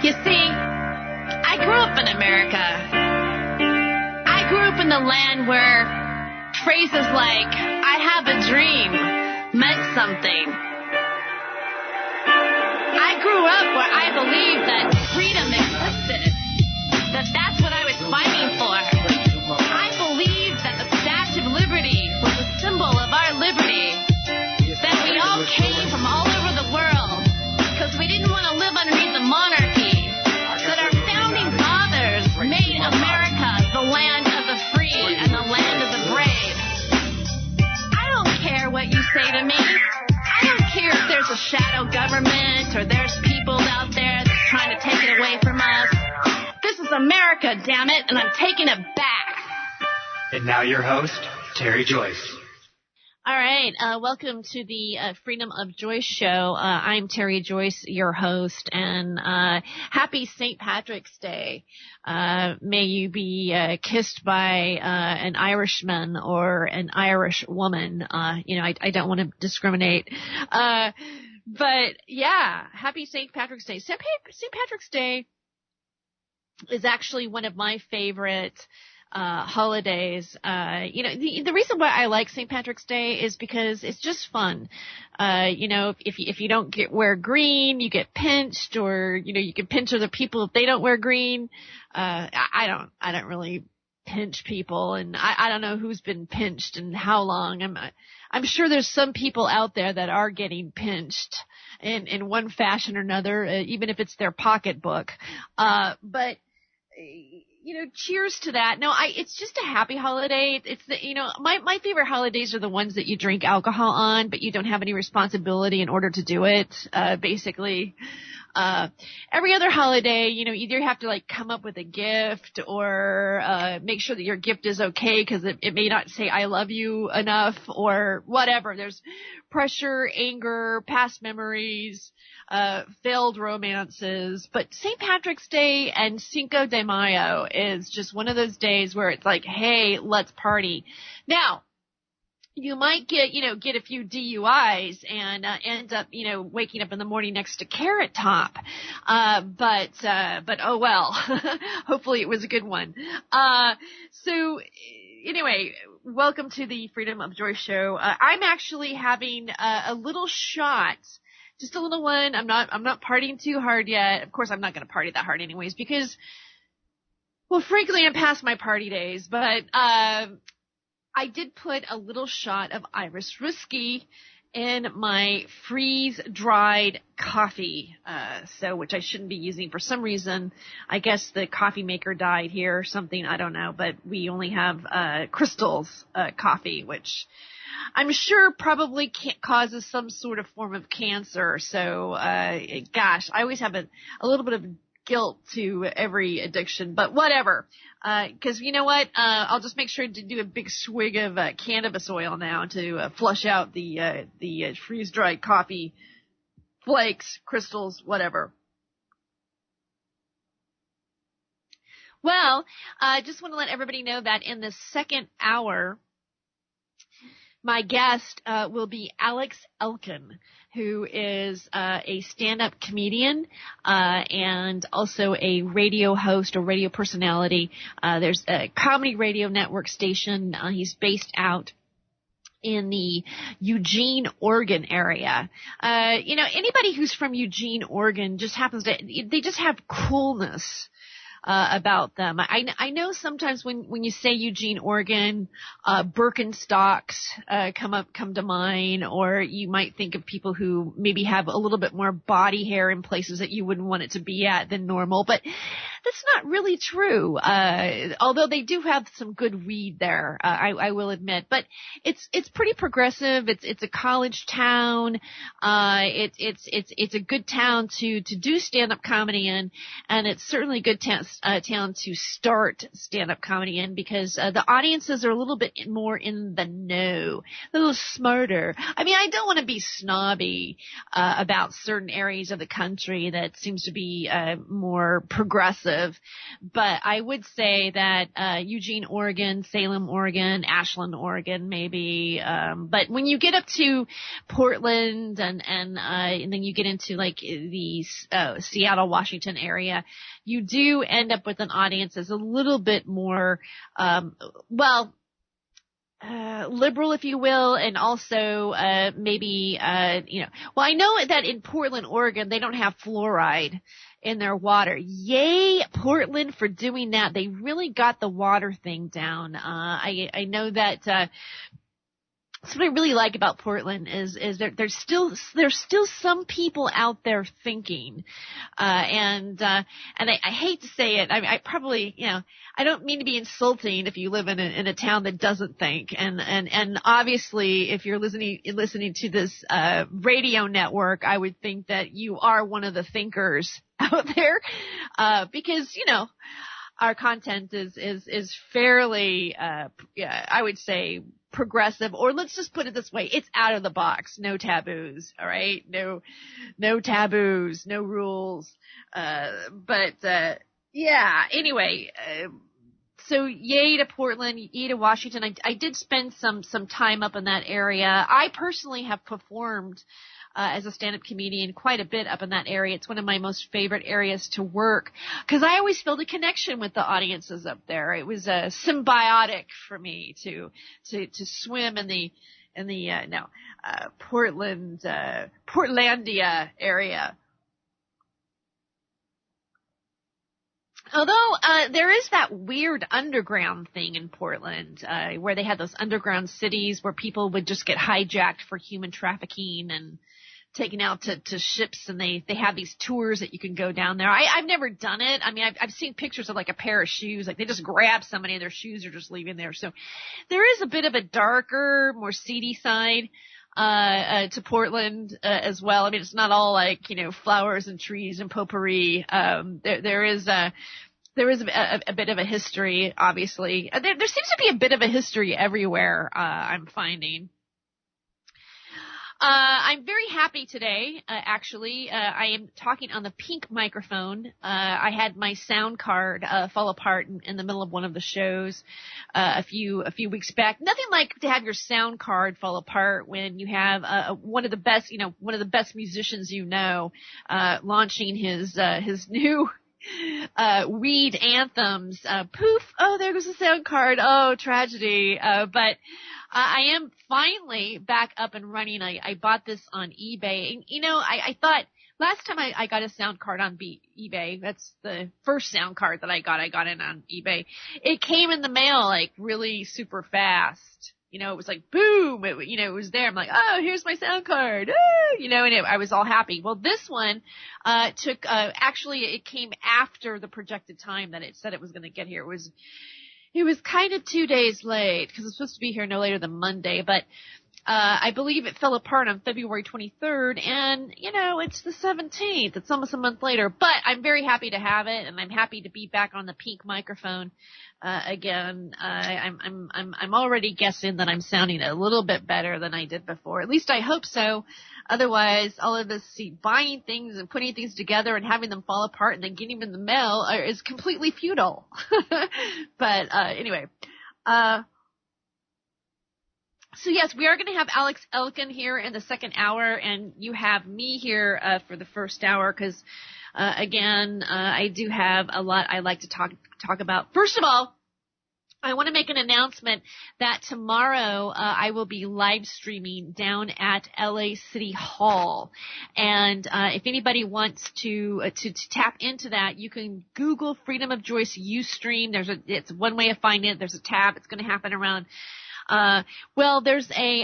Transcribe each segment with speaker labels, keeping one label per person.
Speaker 1: You see, I grew up in America. I grew up in the land where phrases like, I have a dream, meant something. I grew up where I believed that freedom existed, that that's what I was fighting for. I believed that the Statue of Liberty was a symbol of our liberty, that we all came from all over the world because we didn't want to live underneath the monarchy, that our founding fathers made America the land of the free and the land of the brave. I don't care what you say to me. I don't care if there's a shadow government or there's people out there that's trying to take it away from us. This is America, damn it, and I'm taking it back.
Speaker 2: And now your host, Terry Joyce.
Speaker 1: All right, welcome to the Freedom of Joyce show. I'm Terry Joyce, your host, and happy St. Patrick's Day. May you be kissed by an Irishman or an Irish woman. I don't want to discriminate. But yeah, happy St. Patrick's Day. St. Patrick's Day is actually one of my favorite holidays. The reason why I like St. Patrick's Day is because it's just fun. If you don't wear green, you get pinched, or, you can pinch other people if they don't wear green. I don't really pinch people, and I don't know who's been pinched and how long. I'm sure there's some people out there that are getting pinched in one fashion or another, even if it's their pocketbook. But cheers to that. No, it's just a happy holiday. It's my favorite holidays are the ones that you drink alcohol on, but you don't have any responsibility in order to do it. Basically, every other holiday, either you have to come up with a gift or, make sure that your gift is okay because it may not say I love you enough or whatever. There's pressure, anger, past memories, failed romances, but St. Patrick's Day and Cinco de Mayo is just one of those days where it's like, hey, let's party. Now, you might get a few DUIs and end up, waking up in the morning next to Carrot Top. But oh well. Hopefully it was a good one. So anyway, welcome to the Freedom of Joy show. I'm actually having a little shot. Just a little one. I'm not partying too hard yet. Of course, I'm not going to party that hard anyways because, well, frankly, I'm past my party days. But I did put a little shot of Irish whiskey in my freeze-dried coffee, which I shouldn't be using for some reason. I guess the coffee maker died here or something. I don't know. But we only have Crystal's coffee, which I'm sure probably causes some sort of form of cancer. So, gosh, I always have a little bit of guilt to every addiction, but whatever. Cause you know what? I'll just make sure to do a big swig of cannabis oil now to flush out the freeze-dried coffee flakes, crystals, whatever. Well, I just want to let everybody know that in the second hour, my guest will be Alex Elkin, who is a stand-up comedian and also a radio host or radio personality. There's a comedy radio network station. He's based out in the Eugene, Oregon area. Anybody who's from Eugene, Oregon just they just have coolness about them. I know sometimes when you say Eugene, Oregon, Birkenstocks come to mind, or you might think of people who maybe have a little bit more body hair in places that you wouldn't want it to be at than normal, but that's not really true. Although they do have some good weed there, I will admit, but it's pretty progressive. It's a college town. It's a good town to do stand-up comedy in, and it's certainly a good town to start stand-up comedy in because the audiences are a little bit more in the know, a little smarter. I mean, I don't want to be snobby about certain areas of the country that seems to be more progressive repulsive. But I would say that Eugene, Oregon, Salem, Oregon, Ashland, Oregon, maybe. But when you get up to Portland and then you get into like the Seattle, Washington area, you do end up with an audience that's a little bit more, liberal, if you will, and also maybe well, I know that in Portland, Oregon, they don't have fluoride in their water. Yay, Portland, for doing that. They really got the water thing down. I know that that's what I really like about Portland is there's still some people out there thinking, and I hate to say it. I probably, I don't mean to be insulting if you live in a town that doesn't think, and obviously if you're listening to this radio network, I would think that you are one of the thinkers out there, because our content is fairly, I would say, progressive, or let's just put it this way, it's out of the box, no taboos, all right? No taboos, no rules. Anyway, so yay to Portland, yay to Washington. I did spend some time up in that area. I personally have performed as a stand-up comedian quite a bit up in that area. It's one of my most favorite areas to work because I always felt a connection with the audiences up there. It was symbiotic for me to swim in the Portlandia area. Although there is that weird underground thing in Portland where they had those underground cities where people would just get hijacked for human trafficking and taken out to ships, and they have these tours that you can go down there. I've never done it. I mean, I've seen pictures of like a pair of shoes, like they just grab somebody and their shoes are just leaving there. So there is a bit of a darker, more seedy side to Portland as well. I mean, it's not all like, flowers and trees and potpourri. There is a bit of a history, obviously. There seems to be a bit of a history everywhere, I'm finding. I'm very happy today, actually. I am talking on the pink microphone. I had my sound card fall apart in the middle of one of the shows a few weeks back. Nothing like to have your sound card fall apart when you have one of the best musicians launching his new weed anthems. Poof! Oh, there goes the sound card. Oh, tragedy. But I am finally back up and running. I bought this on eBay. And, I thought last time I got a sound card on eBay, that's the first sound card that I got it on eBay. It came in the mail like really super fast. It was like, boom, it was there. I'm like, oh, here's my sound card. And I was all happy. Well, this one, actually it came after the projected time that it said it was going to get here. It was kind of 2 days late because it's supposed to be here no later than Monday, but I believe it fell apart on February 23rd, and, it's the 17th. It's almost a month later, but I'm very happy to have it, and I'm happy to be back on the pink microphone again. I'm already guessing that I'm sounding a little bit better than I did before. At least I hope so. Otherwise, all of this buying things and putting things together and having them fall apart and then getting them in the mail is completely futile. But anyway. So yes, we are going to have Alex Elkin here in the second hour, and you have me here for the first hour because, again, I do have a lot I like to talk about. First of all, I want to make an announcement that tomorrow I will be live streaming down at LA City Hall, and if anybody wants to tap into that, you can Google Freedom of Joyce Ustream. It's one way of finding it. There's a tab. It's going to happen around. There's a,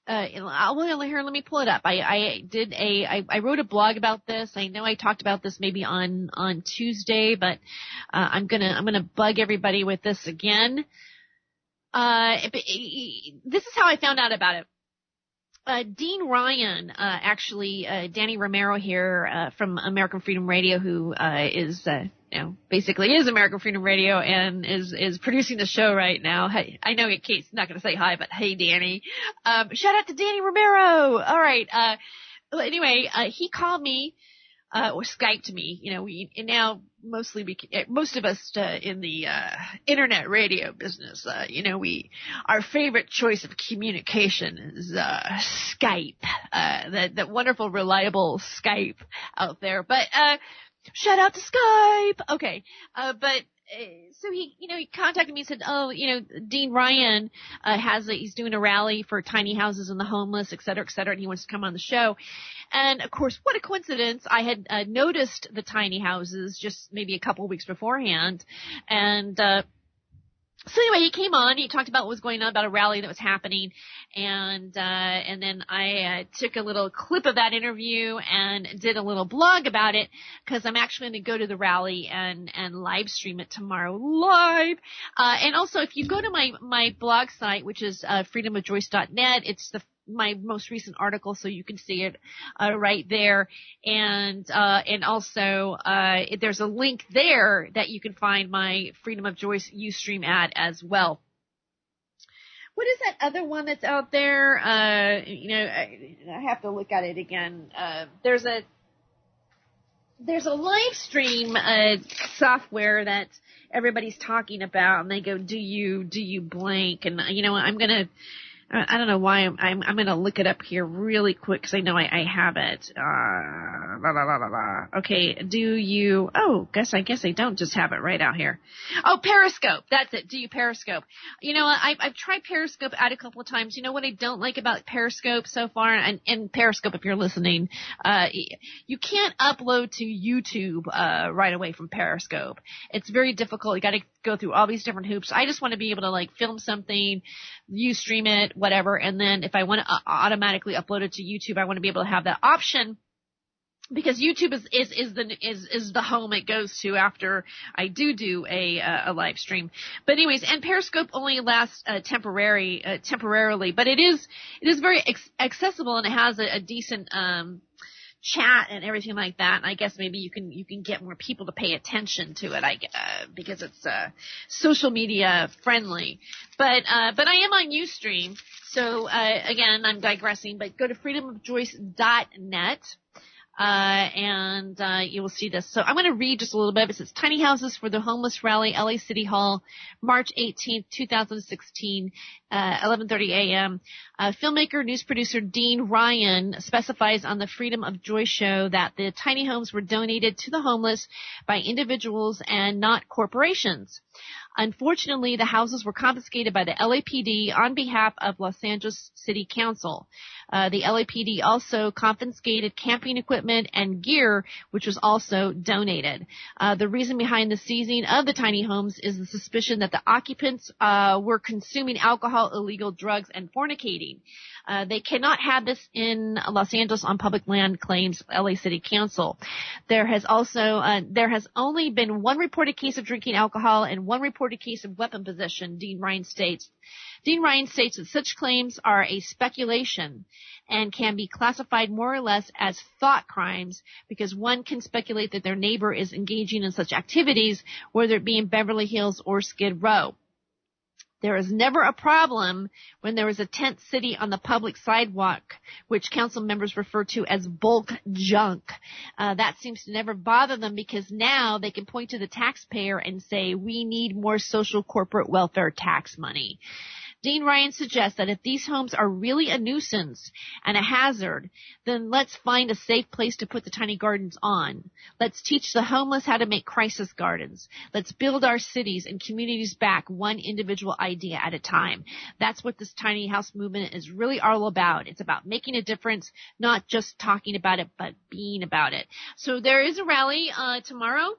Speaker 1: here, let me pull it up. I wrote a blog about this. I know I talked about this maybe on Tuesday, but, I'm gonna bug everybody with this again. This is how I found out about it. Dean Ryan, Danny Romero here, from American Freedom Radio, who, basically is American Freedom Radio and is producing the show right now. Hey, I know Kate's not going to say hi, but hey, Danny. Shout out to Danny Romero. All right. Anyway, he called me, or Skyped me. And now most of us in the internet radio business, our favorite choice of communication is Skype, that wonderful, reliable Skype out there. But shout out to Skype. Okay, so he contacted me and said, Dean Ryan he's doing a rally for tiny houses and the homeless, et cetera, and he wants to come on the show. And of course, what a coincidence. I had noticed the tiny houses just maybe a couple of weeks beforehand. And so anyway, he came on, he talked about what was going on, about a rally that was happening, and then I took a little clip of that interview and did a little blog about it, because I'm actually going to go to the rally and live stream it tomorrow live. And also, if you go to my blog site, which is freedomofjoyce.net, it's my most recent article, so you can see it right there. And also there's a link there that you can find my Freedom of Joyce Ustream ad as well. What is that other one that's out there? I have to look at it again. There's a live stream software that everybody's talking about, and they go, do you blank? And I don't know why I'm going to look it up here really quick, because I know I have it. Okay. I guess I don't just have it right out here. Oh, Periscope. That's it. Do you Periscope? I've tried Periscope out a couple of times. You know what I don't like about Periscope so far? And Periscope, if you're listening, you can't upload to YouTube, right away from Periscope. It's very difficult. You got to go through all these different hoops. I just want to be able to film something, Ustream it, whatever, and then if I want to automatically upload it to YouTube, I want to be able to have that option, because YouTube is the home it goes to after I do a live stream. But anyways, and Periscope only lasts temporarily, but it is very accessible, and it has a decent chat and everything like that. And I guess maybe you can get more people to pay attention to it, because it's social media friendly. But I am on Ustream. So again, I'm digressing, but go to freedomofjoyce.net. And you will see this. So I'm going to read just a little bit. It says, Tiny Houses for the Homeless Rally, LA City Hall, March 18th, 2016, 11:30 a.m. Filmmaker, news producer Dean Ryan specifies on the Freedom of Joy show that the tiny homes were donated to the homeless by individuals and not corporations. Unfortunately, the houses were confiscated by the LAPD on behalf of Los Angeles City Council. The LAPD also confiscated camping equipment and gear, which was also donated. The reason behind the seizing of the tiny homes is the suspicion that the occupants were consuming alcohol, illegal drugs, and fornicating. They cannot have this in Los Angeles on public land, claims LA City Council. There has only been one reported case of drinking alcohol and one reported case of weapon possession, Dean Ryan states. Dean Ryan states that such claims are a speculation and can be classified more or less as thought crimes, because one can speculate that their neighbor is engaging in such activities, whether it be in Beverly Hills or Skid Row. There is never a problem when there is a tent city on the public sidewalk, which council members refer to as bulk junk. That seems to never bother them, because now they can point to the taxpayer and say, we need more social corporate welfare tax money. Dean Ryan suggests that if these homes are really a nuisance and a hazard, then let's find a safe place to put the tiny gardens on. Let's teach the homeless how to make crisis gardens. Let's build our cities and communities back one individual idea at a time. That's what this tiny house movement is really all about. It's about making a difference, not just talking about it, but being about it. So there is a rally tomorrow.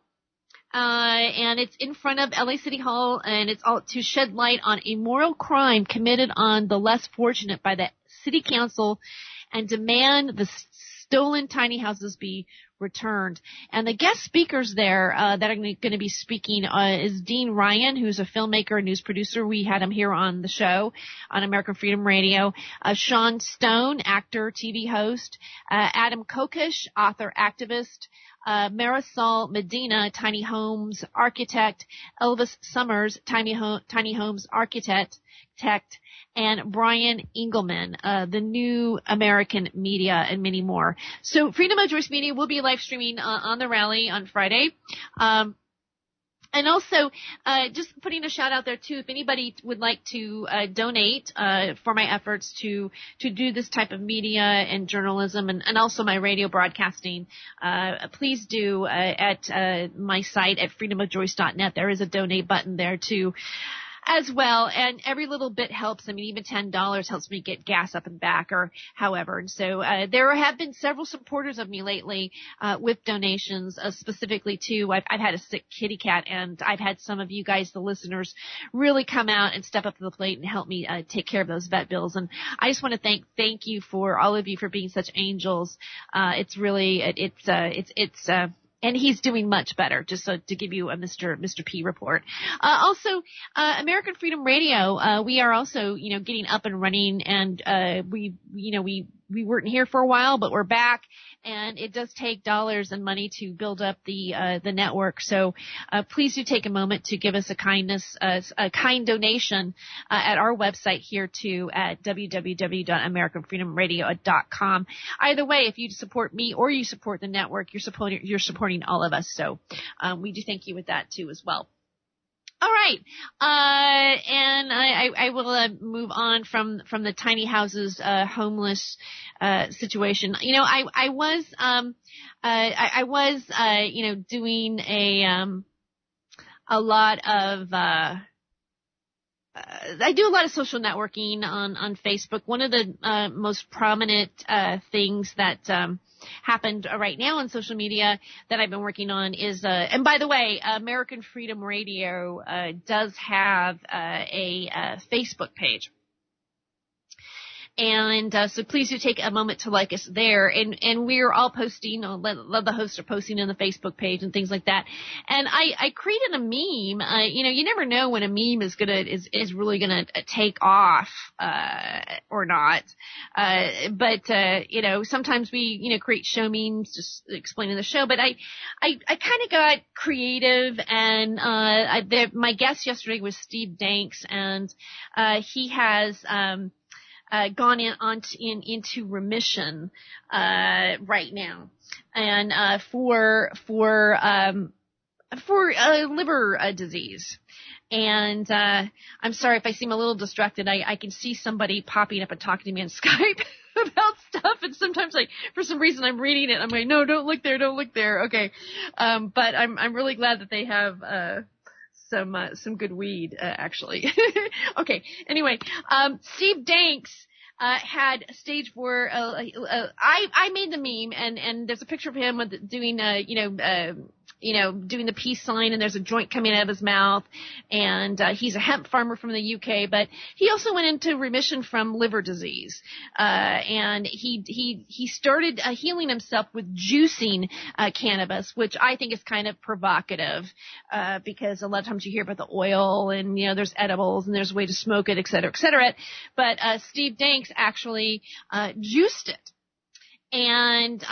Speaker 1: And it's in front of LA City Hall, and it's all to shed light on a moral crime committed on the less fortunate by the city council and demand the stolen tiny houses be returned. And the guest speakers there that are going to be speaking is Dean Ryan, who's a filmmaker and news producer. We had him here on the show on American Freedom Radio. Sean Stone, actor, TV host. Adam Kokesh, author, activist. Marisol Medina, tiny homes architect. Elvis Summers, tiny homes architect. And Brian Engelman, the New American Media, and many more. So Freedom of Joyce Media will be live streaming on the rally on Friday. And also, just putting a shout out there too, if anybody would like to donate for my efforts to do this type of media and journalism and also my radio broadcasting, please do at my site at freedomofjoyce.net. There is a donate button there too, as well, and every little bit helps. I mean, even $10 helps me get gas up and back, or however. And so there have been several supporters of me lately with donations, specifically too. I've had a sick kitty cat, and I've had some of you guys, the listeners, really come out and step up to the plate and help me take care of those vet bills. And I just want to thank you for all of you for being such angels. It's really and he's doing much better, just so to give you a Mr. P report. Also, American Freedom Radio, we are also, getting up and running, and we weren't here for a while, but we're back, and it does take dollars and money to build up the network. So please do take a moment to give us a kind donation at our website here too at www.americanfreedomradio.com. Either way, if you support me or you support the network, you're supporting all of us. So we do thank you with that too as well. All right, and I will move on from the tiny houses, homeless situation. I was doing a lot of. I do a lot of social networking on Facebook. One of the most prominent things that happened right now on social media that I've been working on is, and by the way, American Freedom Radio does have a Facebook page. And so please do take a moment to like us there. And we're all posting, the hosts are posting on the Facebook page and things like that. And I created a meme. You never know when a meme is really gonna take off or not. But sometimes we create show memes just explaining the show. But I kind of got creative, and my guest yesterday was Steve Danks, and he has gone into remission right now, and for liver disease. And I'm sorry if I seem a little distracted. I can see somebody popping up and talking to me on Skype about stuff, and sometimes for some reason I'm reading it. I'm like, no, don't look there. Okay, but I'm really glad that they have some good weed, actually. Okay. Anyway, Steve Danks had stage 4. I made the meme, and there's a picture of him doing doing the peace sign, and there's a joint coming out of his mouth, and he's a hemp farmer from the UK, but he also went into remission from liver disease, and he started healing himself with juicing cannabis, which I think is kind of provocative, because a lot of times you hear about the oil, and there's edibles, and there's a way to smoke it, et cetera, but Steve Danks actually juiced it. And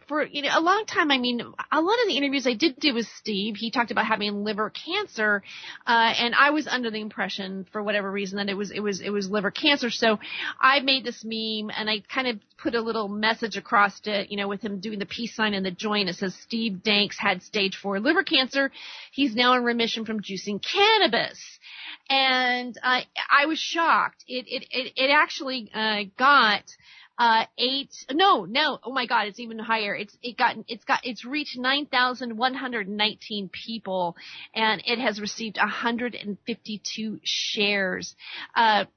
Speaker 1: for, a long time, I mean, a lot of the interviews I did do with Steve, he talked about having liver cancer, and I was under the impression, for whatever reason, that it was liver cancer. So I made this meme, and I kind of put a little message across it, with him doing the peace sign in the joint. It says, Steve Danks had stage 4 liver cancer. He's now in remission from juicing cannabis. And I was shocked. It actually got oh my God, it's even higher. It's reached 9,119 people, and it has received 152 shares. And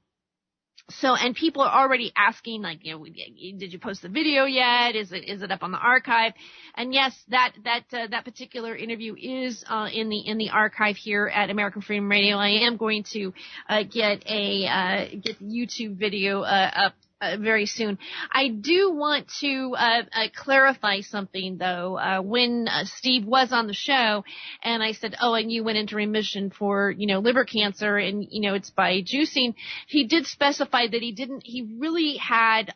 Speaker 1: people are already asking, like, did you post the video yet? Is it up on the archive? And yes, that particular interview is in the archive here at American Freedom Radio. I am going to get the YouTube video up very soon. I do want to clarify something, though. When Steve was on the show, and I said, "Oh, and you went into remission for liver cancer, and it's by juicing," he did specify that he really had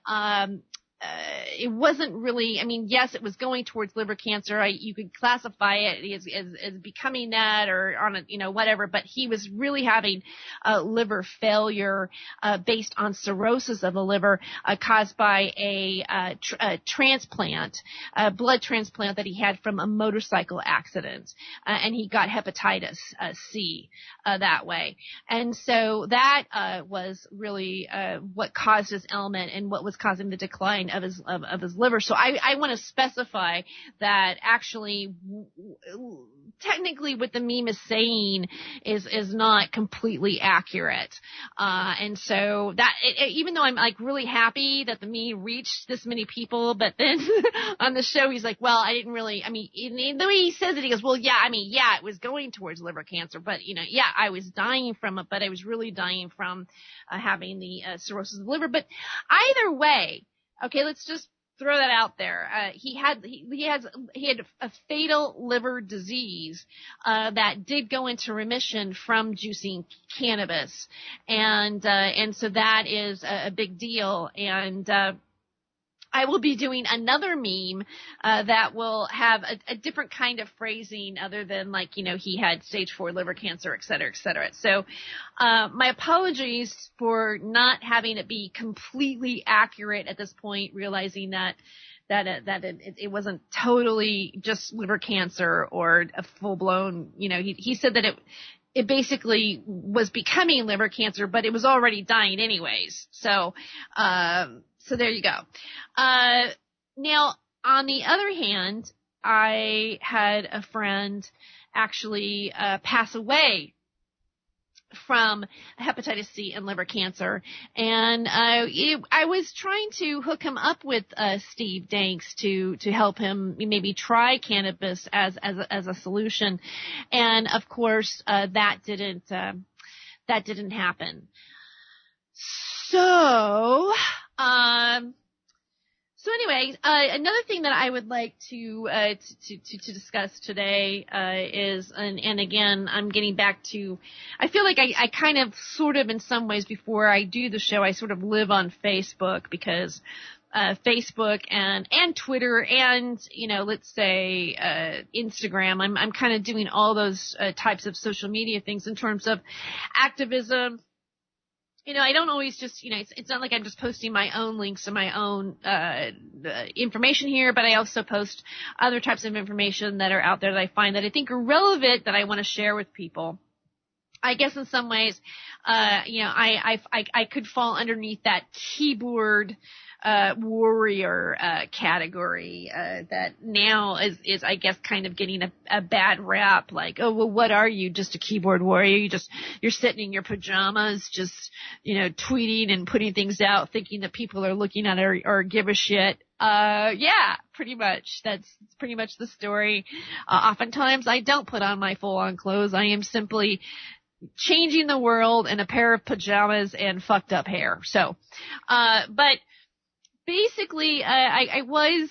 Speaker 1: it wasn't really, I mean, yes, it was going towards liver cancer. You could classify it as becoming that or on a, whatever, but he was really having liver failure based on cirrhosis of the liver caused by a transplant, a blood transplant that he had from a motorcycle accident. And he got hepatitis C that way. And so that was really what caused his ailment and what was causing the decline of his liver. So I want to specify that actually technically what the meme is saying is not completely accurate. And so that even though I'm like really happy that the meme reached this many people, but then on the show he's like, well, I didn't really, I mean, the way he says it, he goes, well, yeah, I mean, yeah, it was going towards liver cancer, but yeah, I was dying from it, but I was really dying from having the cirrhosis of the liver. But either way, okay, let's just throw that out there. He had a fatal liver disease that did go into remission from juicing cannabis, and so that is a big deal. And I will be doing another meme that will have a different kind of phrasing other than like, he had stage 4 liver cancer, et cetera, et cetera. So my apologies for not having it be completely accurate at this point, realizing that it wasn't totally just liver cancer or a full-blown, he said that it basically was becoming liver cancer, but it was already dying anyways. So there you go. Now, on the other hand, I had a friend actually pass away from hepatitis C and liver cancer, and I was trying to hook him up with Steve Danks to help him maybe try cannabis as a solution, and of course that didn't happen. So anyway, another thing that I would like to discuss today is, and again, I'm getting back to, I feel like I kind of sort of in some ways before I do the show, I sort of live on Facebook because Facebook and Twitter and, let's say, Instagram, I'm kind of doing all those types of social media things in terms of activism. I don't always just, it's not like I'm just posting my own links and my own information here, but I also post other types of information that are out there that I find that I think are relevant that I want to share with people. I guess in some ways, I could fall underneath that keyboard warrior category that now is I guess kind of getting a bad rap, like, oh well, what are you, just a keyboard warrior? You're sitting in your pajamas just tweeting and putting things out thinking that people are looking at it or give a shit. Yeah, pretty much. That's pretty much the story. Oftentimes I don't put on my full on clothes. I am simply changing the world in a pair of pajamas and fucked up hair. So, but basically, I was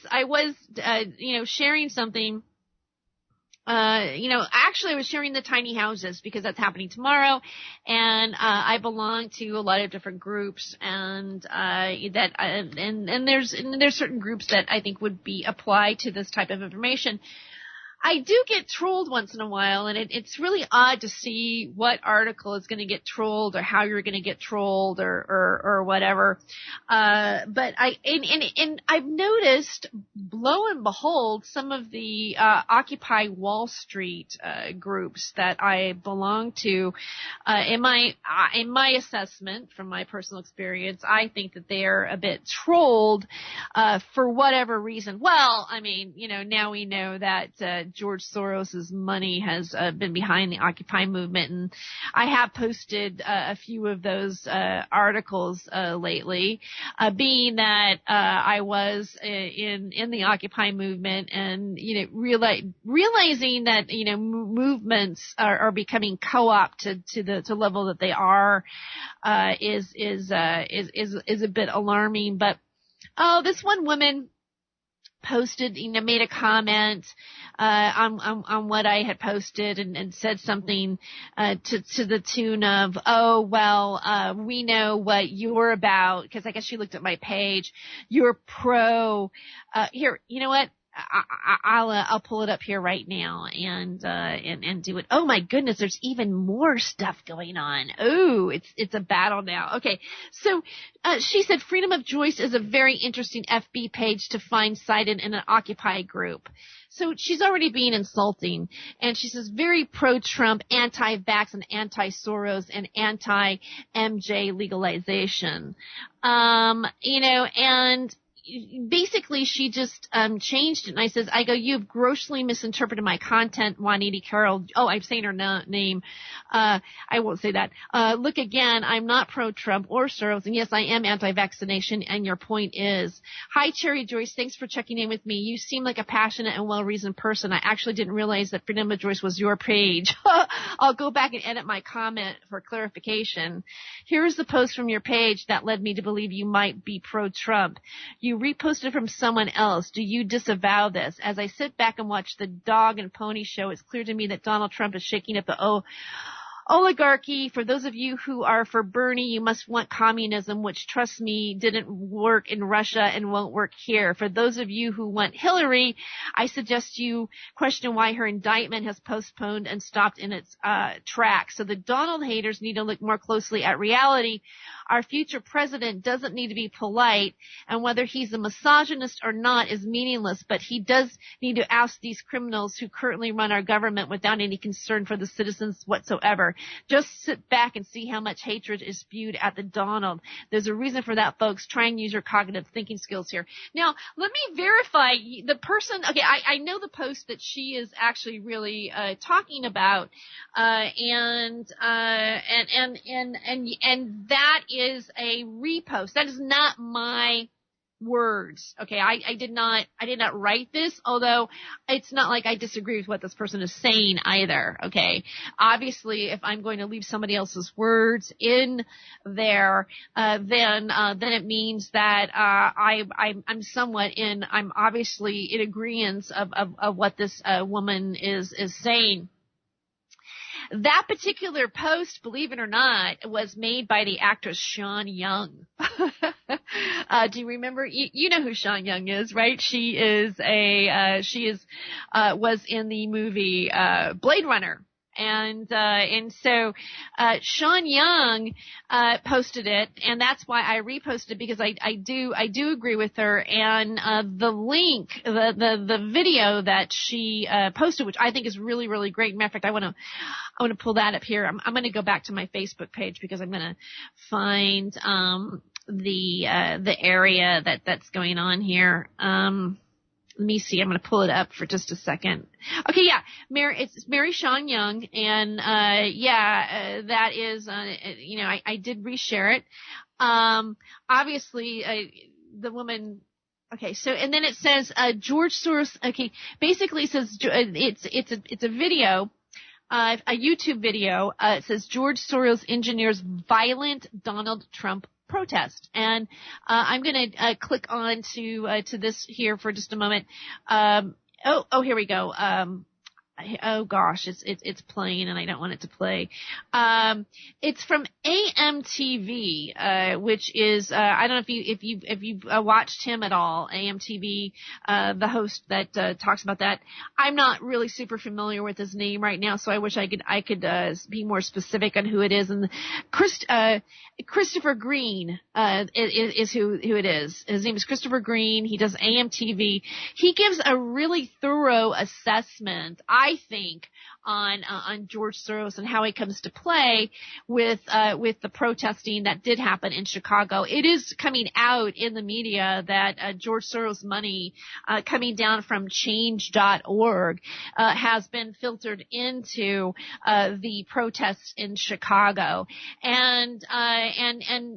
Speaker 1: sharing something. Actually I was sharing the tiny houses because that's happening tomorrow, and I belong to a lot of different groups, and there's certain groups that I think would be applied to this type of information. I do get trolled once in a while, and it's really odd to see what article is going to get trolled or how you're going to get trolled or whatever. But I've noticed, lo and behold, some of the Occupy Wall Street groups that I belong to, in my assessment from my personal experience, I think that they are a bit trolled for whatever reason. Well, I mean, now we know that George Soros' money has been behind the Occupy movement, and I have posted a few of those articles lately, being that I was in the Occupy movement, and realizing that movements are becoming co-opted to the level that they are is a bit alarming. But this one woman posted, made a comment on what I had posted and said something to the tune of, oh, well, we know what you're about, because I guess she looked at my page. You're pro. Here, you know what? I'll pull it up here right now and do it. Oh my goodness, there's even more stuff going on. Oh, it's a battle now. Okay, so she said Freedom of Joyce is a very interesting FB page to find cited in an Occupy group. So she's already being insulting, and she says very pro-Trump, anti-vax, and anti-Soros, and anti-MJ legalization. And basically she just changed it, and I go, you've grossly misinterpreted my content, Juanita Carroll. Oh, I'm saying her name. I won't say that. Look again, I'm not pro-Trump or Soros, and yes, I am anti-vaccination, and your point is. Hi, Cherry Joyce, thanks for checking in with me. You seem like a passionate and well-reasoned person. I actually didn't realize that Freedom of Joyce was your page. I'll go back and edit my comment for clarification. Here's the post from your page that led me to believe you might be pro-Trump. You reposted from someone else. Do you disavow this? As I sit back and watch the dog and pony show, it's clear to me that Donald Trump is shaking up the oligarchy. For those of you who are for Bernie, you must want communism, which, trust me, didn't work in Russia and won't work here. For those of you who want Hillary, I suggest you question why her indictment has postponed and stopped in its tracks. So the Donald haters need to look more closely at reality. Our future president doesn't need to be polite, and whether he's a misogynist or not is meaningless, but he does need to oust these criminals who currently run our government without any concern for the citizens whatsoever. Just sit back and see how much hatred is spewed at the Donald. There's a reason for that, folks. Try and use your cognitive thinking skills here. Now, let me verify the person. Okay, I know the post that she is actually really talking about, and that is a repost. That is not my words. Okay, I did not write this, although it's not like I disagree with what this person is saying either. Okay, obviously if I'm going to leave somebody else's words in there, then it means that I'm obviously in agreement of what this woman is saying. That particular post, believe it or not, was made by the actress Sean Young. Do you remember? You know who Sean Young is, right? She was in the movie Blade Runner. And so Sean Young posted it, and that's why I reposted, because I do agree with her. And the link, the video that she posted, which I think is really, really great. Matter of fact, I want to pull that up here. I'm going to go back to my Facebook page because I'm going to find the area that's going on here. Let me see. I'm going to pull it up for just a second. Okay, yeah, it's Mary Sean Young, and that is, I did reshare it. Obviously, the woman. Okay, so and then it says George Soros. Okay, basically it says it's a video. A YouTube video. It says George Soros engineers violent Donald Trump protest, and I'm going to click on to this here for just a moment. Here we go. Oh gosh, it's playing and I don't want it to play. It's from AMTV, which is I don't know if you've watched him at all. AMTV, the host that talks about that. I'm not really super familiar with his name right now, so I wish I could be more specific on who it is. And Christopher Green is who it is. His name is Christopher Green. He does AMTV. He gives a really thorough assessment, I think, on George Soros and how he comes to play with the protesting that did happen in Chicago. It is coming out in the media that George Soros money coming down from change.org has been filtered into the protests in Chicago. And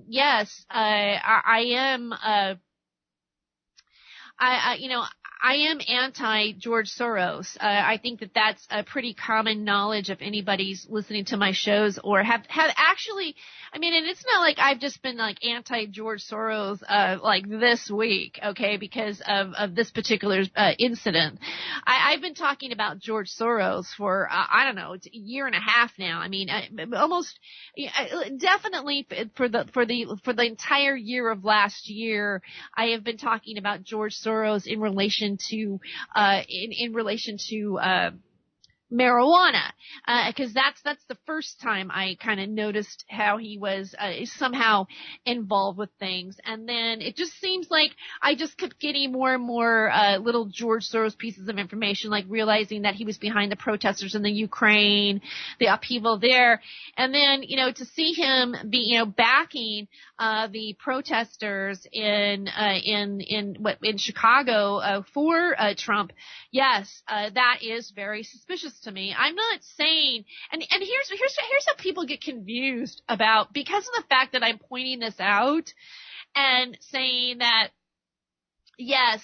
Speaker 1: yes, I am anti George Soros. I think that that's a pretty common knowledge if anybody's listening to my shows or have actually, I mean, and it's not like I've just been like anti-George Soros, like this week, okay, because of this particular, incident. I've been talking about George Soros for, I don't know, it's a year and a half now. I mean, almost, definitely for the entire year of last year, I have been talking about George Soros in relation to, marijuana, because that's the first time I kind of noticed how he was somehow involved with things, and then it just seems like I just kept getting more and more little George Soros pieces of information, like realizing that he was behind the protesters in the Ukraine, the upheaval there, and then to see him be backing the protesters in Chicago for Trump. Yes, that is very suspicious to me. I'm not saying, and here's how people get confused about, because of the fact that I'm pointing this out and saying that, yes,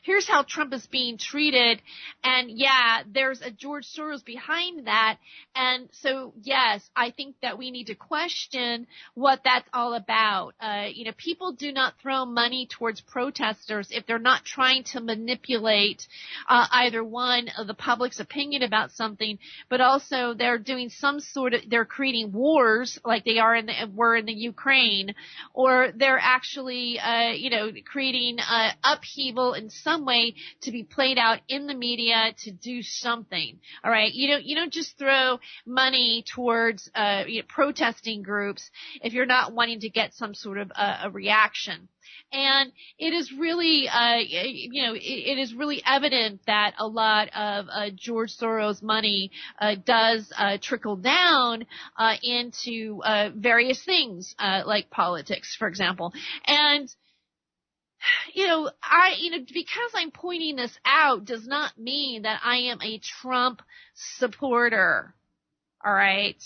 Speaker 1: here's how Trump is being treated, and yeah, there's a George Soros behind that, and so yes, I think that we need to question what that's all about. People do not throw money towards protesters if they're not trying to manipulate either one of the public's opinion about something, but also they're doing they're creating wars like they were in the Ukraine, or they're actually creating upheaval in some way to be played out in the media to do something. All right. You don't just throw money towards, protesting groups if you're not wanting to get some sort of a reaction. And it is really, it is really evident that a lot of George Soros money does trickle down into various things, like politics, for example. And because I'm pointing this out does not mean that I am a Trump supporter. All right.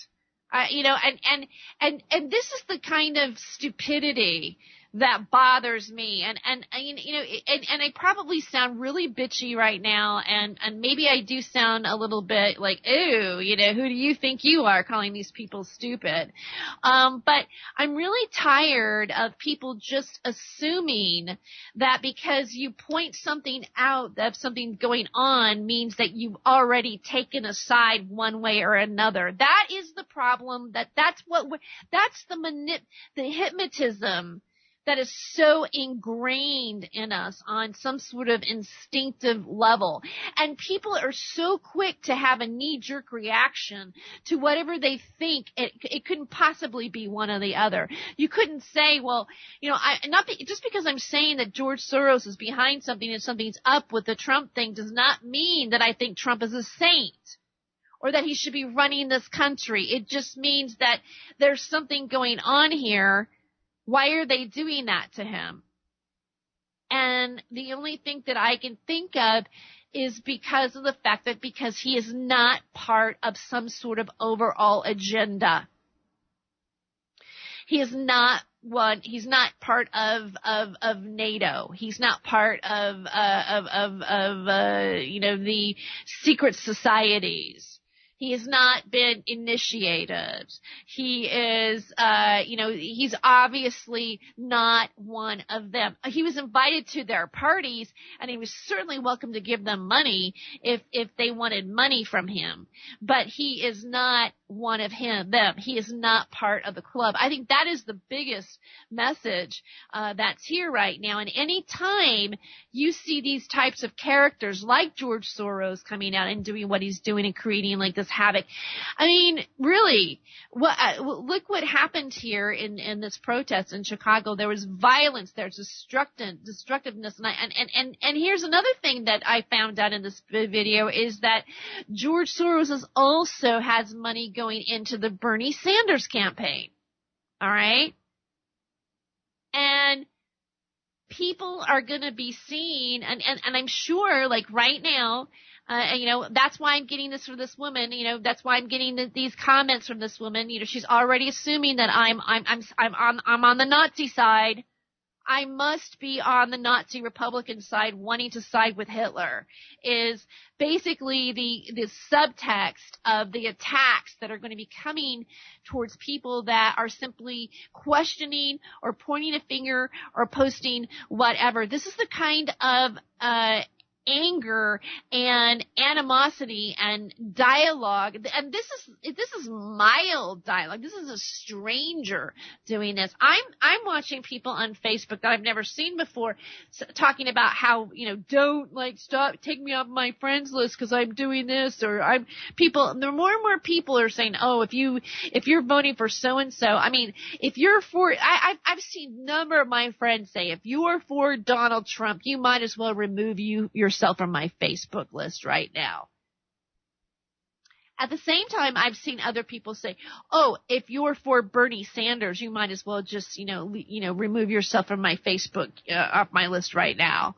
Speaker 1: And this is the kind of stupidity that bothers me, and I probably sound really bitchy right now, and maybe I do sound a little bit like, ooh, who do you think you are, calling these people stupid? But I'm really tired of people just assuming that because you point something out, that something going on means that you've already taken a side one way or another. That is the problem. That's the hypnotism that is so ingrained in us on some sort of instinctive level. And people are so quick to have a knee-jerk reaction to whatever they think. It couldn't possibly be one or the other. You couldn't say, well, just because I'm saying that George Soros is behind something and something's up with the Trump thing does not mean that I think Trump is a saint, or that he should be running this country. It just means that there's something going on here. Why are they doing that to him? And the only thing that I can think of is because of the fact that because he is not part of some sort of overall agenda. He is not he's not part of NATO. He's not part of the secret societies. He has not been initiated. He is, he's obviously not one of them. He was invited to their parties, and he was certainly welcome to give them money if they wanted money from him. But he is not one of them. He is not part of the club. I think that is the biggest message that's here right now. And any time you see these types of characters like George Soros coming out and doing what he's doing and creating like this havoc, I mean, really, look what happened here in this protest in Chicago. There was violence. There's destructiveness. And here's another thing that I found out in this video is that George Soros also has money going into the Bernie Sanders campaign. All right. And people are going to be seeing, and I'm sure, like right now, that's why I'm getting this from this woman. That's why I'm getting these comments from this woman. She's already assuming that I'm on the Nazi side. I must be on the Nazi Republican side wanting to side with Hitler is basically the subtext of the attacks that are going to be coming towards people that are simply questioning or pointing a finger or posting whatever. This is the kind of anger and animosity and dialogue, and this is mild dialogue. This is a stranger doing this. I'm watching people on Facebook that I've never seen before talking about how, don't stop, take me off my friends list because I'm doing this, or there more and more people are saying, oh, if you're voting for so and so, I mean, if you're for, I've seen a number of my friends say, if you are for Donald Trump, you might as well remove yourself from my Facebook list right now. At the same time, I've seen other people say, oh, if you're for Bernie Sanders, you might as well just, remove yourself from my Facebook, off my list right now.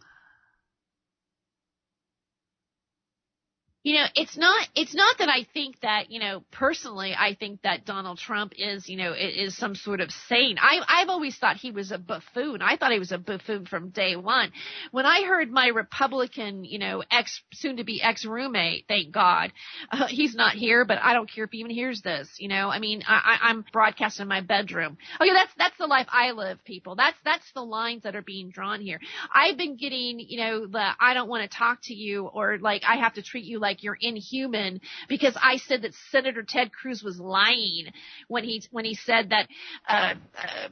Speaker 1: It's not that I think that, personally, I think that Donald Trump is some sort of saint. I've always thought he was a buffoon. I thought he was a buffoon from day one. When I heard my Republican, soon to be ex-roommate, thank God, he's not here, but I don't care if he even hears this, I'm broadcasting in my bedroom. Okay, that's the life I live, people. That's the lines that are being drawn here. I've been getting, the I don't want to talk to you, or I have to treat you like you're inhuman because I said that Senator Ted Cruz was lying when he said that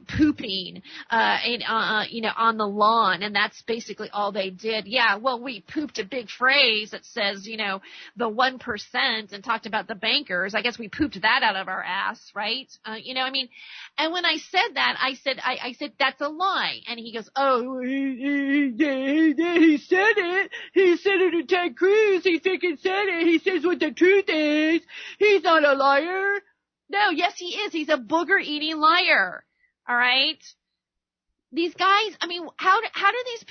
Speaker 1: pooping on the lawn, and that's basically all they did. Yeah, well, we pooped a big phrase that says the 1% and talked about the bankers. I guess we pooped that out of our ass, right? And when I said that, I said that's a lie, and he goes, oh, he said it. He Senator Ted Cruz. He freaking said it. He says what the truth is. He's not a liar. No, yes, he is. He's a booger-eating liar. All right? These guys, I mean, how do these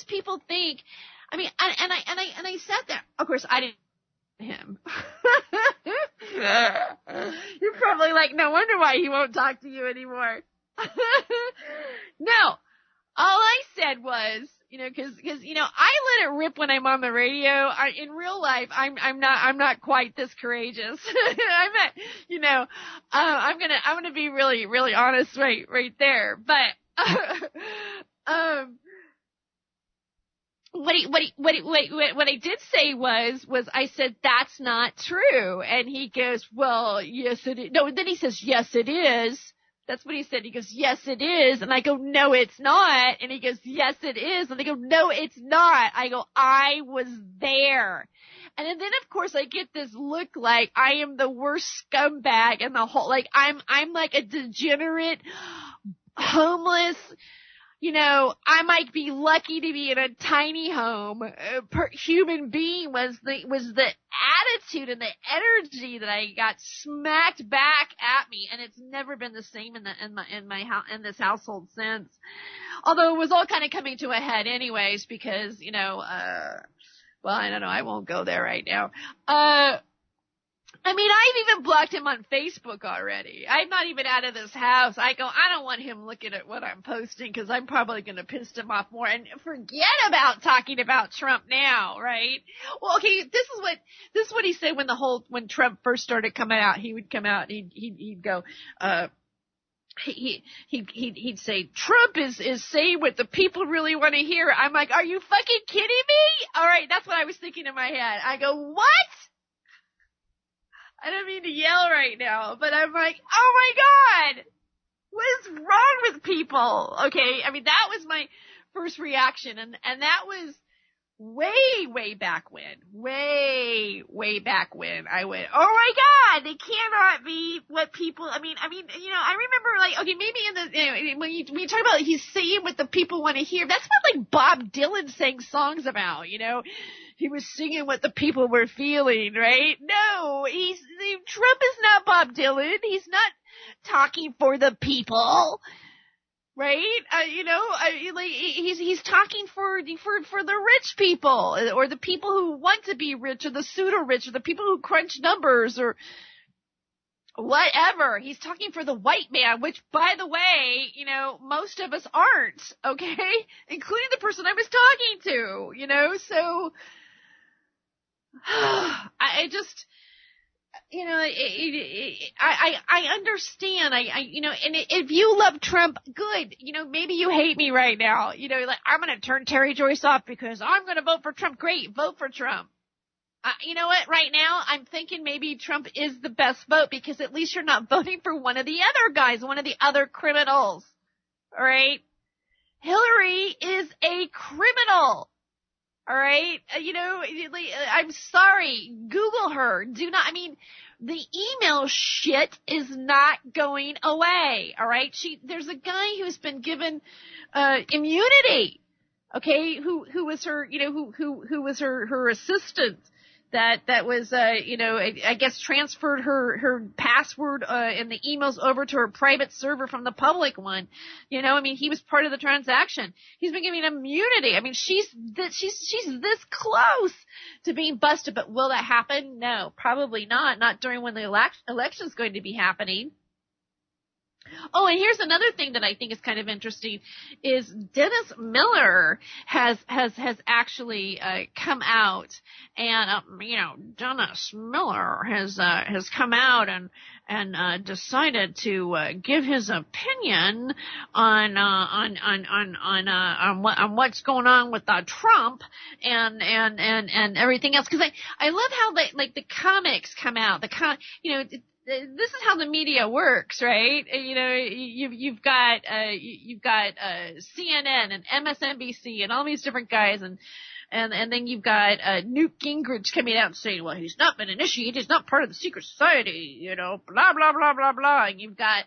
Speaker 1: people think? I mean, and I sat there. Of course, I didn't him. You're probably like, no wonder why he won't talk to you anymore. No. All I said was, cause I let it rip when I'm on the radio. In real life, I'm not quite this courageous. I'm gonna be really, really honest right there. But, what I did say was I said, that's not true. And he goes, well, yes, it is. No, then he says, yes, it is. That's what he said. He goes, yes, it is. And I go, no, it's not. And he goes, yes, it is. And I go, no, it's not. I go, I was there. And then, of course, I get this look like I am the worst scumbag in the whole, I'm like a degenerate, homeless, I might be lucky to be in a tiny home. Human being was the attitude and the energy that I got smacked back at me, and it's never been the same in this household since. Although it was all kind of coming to a head, anyways, because well, I don't know. I won't go there right now. I mean, I've even blocked him on Facebook already. I'm not even out of this house. I don't want him looking at what I'm posting because I'm probably going to piss him off more. And forget about talking about Trump now, right? Well, okay, this is what he said when Trump first started coming out. He would come out and he'd go, he'd say, Trump is saying what the people really want to hear. I'm like, are you fucking kidding me? All right, that's what I was thinking in my head. I go, what? I don't mean to yell right now, but I'm like, oh my God, what is wrong with people? Okay, I mean, that was my first reaction, and that was way back when. Way back when I went, oh my God, they cannot be what people, I mean, I remember okay, maybe when you talk about he's saying what the people want to hear, that's what Bob Dylan sang songs about, He was singing what the people were feeling, right? No, Trump is not Bob Dylan. He's not talking for the people, right? He's talking for the rich people, or the people who want to be rich, or the pseudo rich, or the people who crunch numbers, or whatever. He's talking for the white man, which, by the way, most of us aren't, okay? Including the person I was talking to, so I just, I understand. And if you love Trump, good. Maybe you hate me right now. Like, I'm going to turn Terry Joyce off because I'm going to vote for Trump. Great. Vote for Trump. You know what? Right now, I'm thinking maybe Trump is the best vote because at least you're not voting for one of the other guys, one of the other criminals. All right? Hillary is a criminal. All right? I'm sorry. Google her. The email shit is not going away. All right? There's a guy who's been given immunity. Okay? Who was her, who was her assistant. That was, I guess transferred her password, and the emails over to her private server from the public one. He was part of the transaction. He's been given immunity. She's this close to being busted, but will that happen? No, probably not. Not during when the election is going to be happening. Oh, and here's another thing that I think is kind of interesting is Dennis Miller has actually come out, and Dennis Miller has come out and decided to give his opinion on what's going on with Trump and everything else, because I love how the comics come out, this is how the media works, right? You've got CNN and MSNBC and all these different guys, and then you've got Newt Gingrich coming out and saying, well, he's not been initiated, he's not part of the secret society, blah blah blah blah blah. And you've got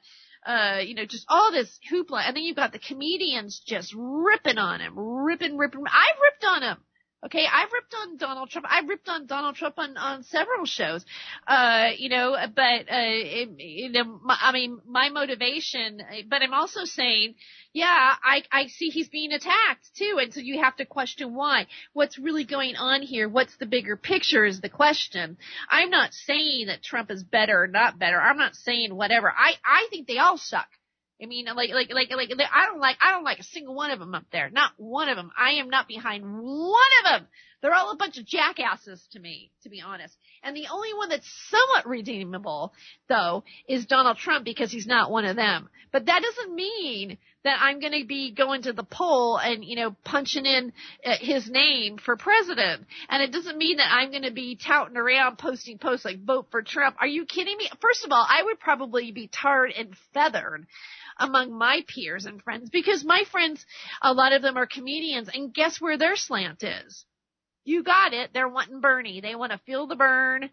Speaker 1: just all this hoopla, and then you've got the comedians just ripping on him, ripping. I've ripped on him. Okay, I've ripped on Donald Trump. I've ripped on Donald Trump on several shows. My motivation, but I'm also saying, yeah, I see he's being attacked too. And so you have to question why. What's really going on here? What's the bigger picture is the question. I'm not saying that Trump is better or not better. I'm not saying whatever. I think they all suck. I don't like a single one of them up there. Not one of them. I am not behind one of them. They're all a bunch of jackasses to me, to be honest. And the only one that's somewhat redeemable, though, is Donald Trump, because he's not one of them. But that doesn't mean that I'm going to be going to the poll and, punching in his name for president. And it doesn't mean that I'm going to be touting around, posting posts like vote for Trump. Are you kidding me? First of all, I would probably be tarred and feathered among my peers and friends, because my friends, a lot of them are comedians, and guess where their slant is? You got it. They're wanting Bernie. They want to feel the burn.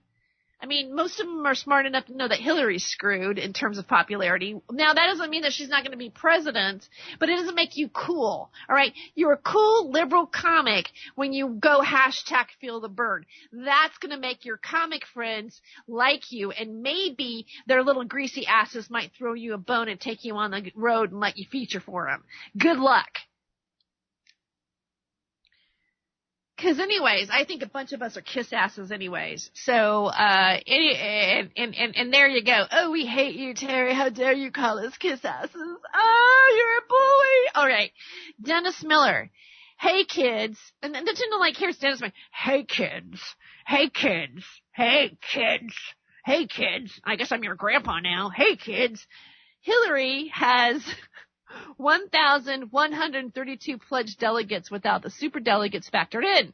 Speaker 1: Most of them are smart enough to know that Hillary's screwed in terms of popularity. Now, that doesn't mean that she's not going to be president, but it doesn't make you cool. All right? You're a cool liberal comic when you go #feel the burn. That's going to make your comic friends like you, and maybe their little greasy asses might throw you a bone and take you on the road and let you feature for them. Good luck. Because anyways, I think a bunch of us are kiss asses anyways. So, and there you go. Oh, we hate you, Terry. How dare you call us kiss asses? Oh, you're a bully. All right. Dennis Miller. Hey, kids. And here's Dennis Miller. Hey, kids. Hey, kids. Hey, kids. Hey, kids. I guess I'm your grandpa now. Hey, kids. Hillary has 1,132 pledged delegates without the superdelegates factored in.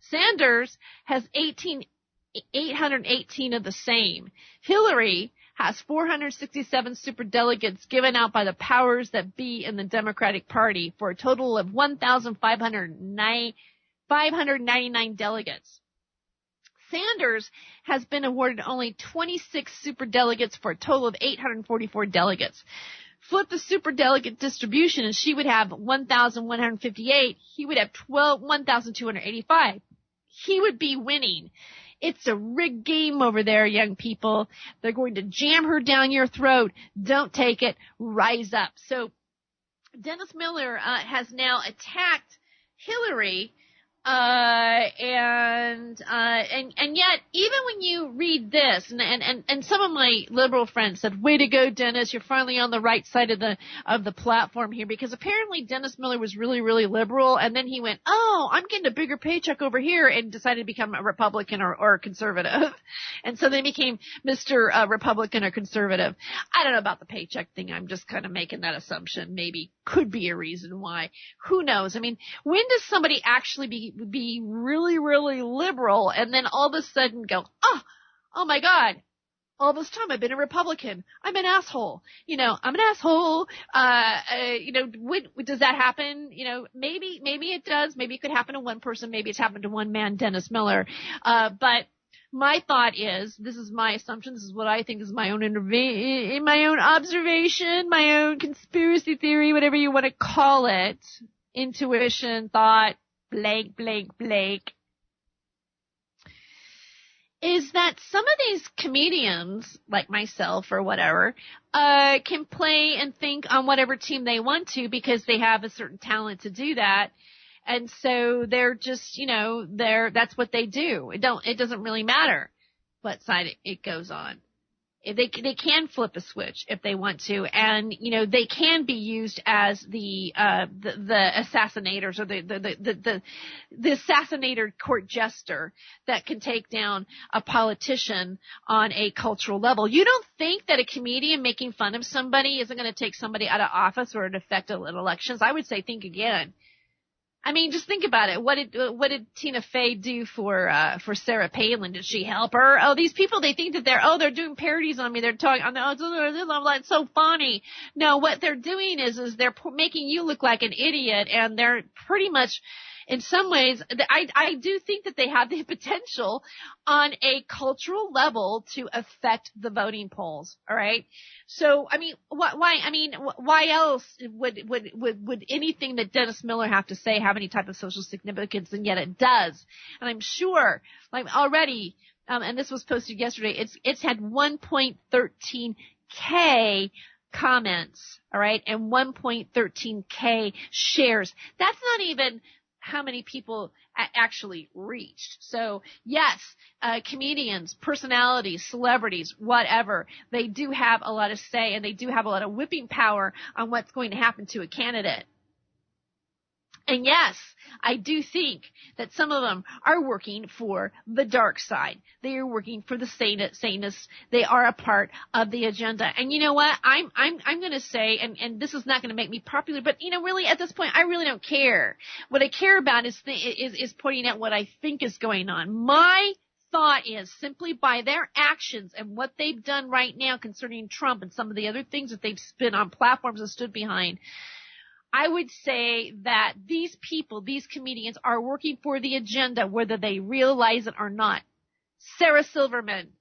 Speaker 1: Sanders has 818 of the same. Hillary has 467 superdelegates given out by the powers that be in the Democratic Party for a total of 1,599 delegates. Sanders has been awarded only 26 superdelegates for a total of 844 delegates. Flip the superdelegate distribution and she would have 1,158. He would have 1,285. He would be winning. It's a rigged game over there, young people. They're going to jam her down your throat. Don't take it. Rise up. So Dennis Miller has now attacked Hillary And yet, even when you read this, and some of my liberal friends said, "Way to go, Dennis! You're finally on the right side of the platform here," because apparently Dennis Miller was really, really liberal, and then he went, "Oh, I'm getting a bigger paycheck over here," and decided to become a Republican or conservative, and so they became Mr. Republican or conservative. I don't know about the paycheck thing. I'm just kind of making that assumption. Maybe could be a reason why. Who knows? I mean, when does somebody actually be really, really liberal and then all of a sudden go, oh my God, all this time I've been a Republican. I'm an asshole. I'm an asshole. Does that happen? Maybe it does. Maybe it could happen to one person. Maybe it's happened to one man, Dennis Miller. But my thought is, this is my assumption, this is what I think is my own my own observation, my own conspiracy theory, whatever you want to call it, intuition, thought, blank, is that some of these comedians, like myself or whatever, can play and think on whatever team they want to because they have a certain talent to do that. And so they're just, that's what they do. It doesn't really matter what side it goes on. They can flip a switch if they want to, and they can be used as the assassinators or the assassinator court jester that can take down a politician on a cultural level. You don't think that a comedian making fun of somebody isn't going to take somebody out of office or affect elections? I would say think again. I mean, just think about it. What did Tina Fey do for Sarah Palin? Did she help her? Oh, these people, they think that they're doing parodies on me. They're talking, I'm like, it's so funny. No, what they're doing is they're making you look like an idiot, and they're pretty much, in some ways, I do think that they have the potential on a cultural level to affect the voting polls. All right. So, I mean, why else would anything that Dennis Miller have to say have any type of social significance? And yet it does. And I'm sure, like already, and this was posted yesterday, it's had 1.13K comments. All right. And 1.13K shares. That's not even how many people actually reached. So yes, comedians, personalities, celebrities, whatever, they do have a lot of say, and they do have a lot of whipping power on what's going to happen to a candidate. And yes, I do think that some of them are working for the dark side. They are working for the Satanists. They are a part of the agenda. And you know what? I'm going to say, and this is not going to make me popular, but really at this point, I really don't care. What I care about is pointing out what I think is going on. My thought is simply by their actions and what they've done right now concerning Trump and some of the other things that they've been on platforms and stood behind, I would say that these people, these comedians, are working for the agenda, whether they realize it or not. Sarah Silverman,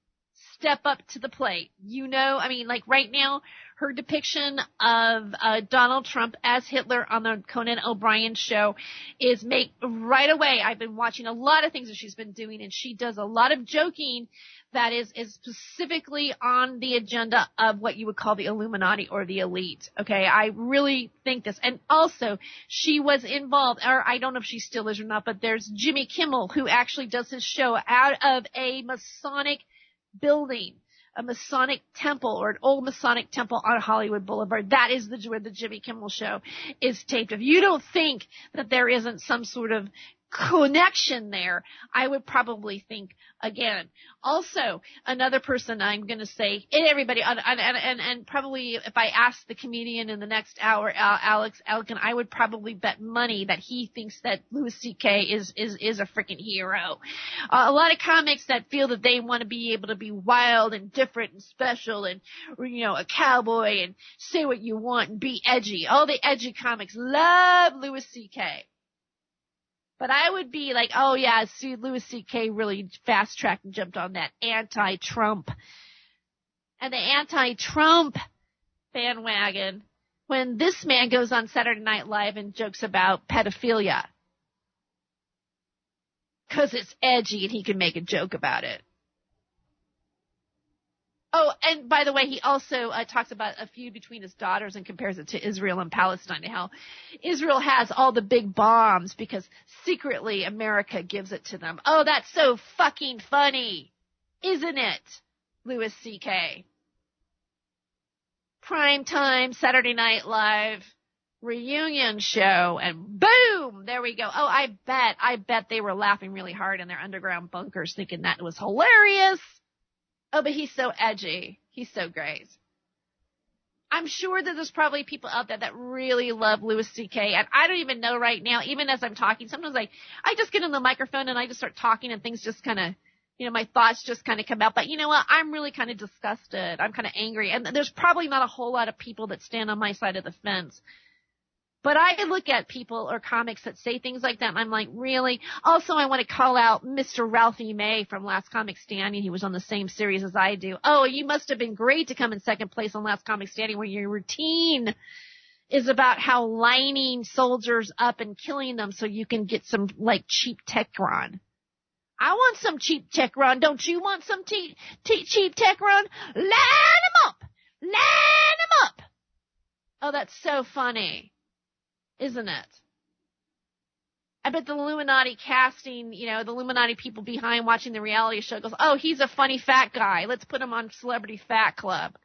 Speaker 1: step up to the plate. Like right now, her depiction of Donald Trump as Hitler on the Conan O'Brien show is right away. I've been watching a lot of things that she's been doing, and she does a lot of joking that is specifically on the agenda of what you would call the Illuminati or the elite. Okay, I really think this. And also, she was involved, or I don't know if she still is or not, but there's Jimmy Kimmel, who actually does his show out of a Masonic building, a Masonic temple, or an old Masonic temple on Hollywood Boulevard. That is where the Jimmy Kimmel show is taped. If you don't think that there isn't some sort of connection there, I would probably think again. Also, another person I'm going to say, and everybody, and probably if I ask the comedian in the next hour, Alex Elkin, I would probably bet money that he thinks that Louis C.K. is a freaking hero. A lot of comics that feel that they want to be able to be wild and different and special and, a cowboy and say what you want and be edgy. All the edgy comics love Louis C.K. But I would be like, oh yeah, see, Louis C.K. really fast-tracked and jumped on that anti-Trump. And the anti-Trump bandwagon when this man goes on Saturday Night Live and jokes about pedophilia. 'Cause it's edgy and he can make a joke about it. Oh, and by the way, he also talks about a feud between his daughters and compares it to Israel and Palestine, and how Israel has all the big bombs because secretly America gives it to them. Oh, that's so fucking funny, isn't it, Louis C.K.? Primetime Saturday Night Live reunion show, and boom, there we go. Oh, I bet they were laughing really hard in their underground bunkers thinking that was hilarious. Oh, but he's so edgy. He's so great. I'm sure that there's probably people out there that really love Louis C.K. And I don't even know right now, even as I'm talking, sometimes I just get on the microphone and I just start talking and things just kind of, my thoughts just kind of come out. But you know what? I'm really kind of disgusted. I'm kind of angry. And there's probably not a whole lot of people that stand on my side of the fence. But I look at people or comics that say things like that, and I'm like, really? Also, I want to call out Mr. Ralphie May from Last Comic Standing. He was on the same series as I do. Oh, you must have been great to come in second place on Last Comic Standing, where your routine is about how lining soldiers up and killing them so you can get some, cheap Techron. I want some cheap Techron. Don't you want some cheap Techron? Line them up! Line them up! Oh, that's so funny. Isn't it? I bet the Illuminati casting, the Illuminati people behind watching the reality show goes, oh, he's a funny fat guy. Let's put him on Celebrity Fat Club.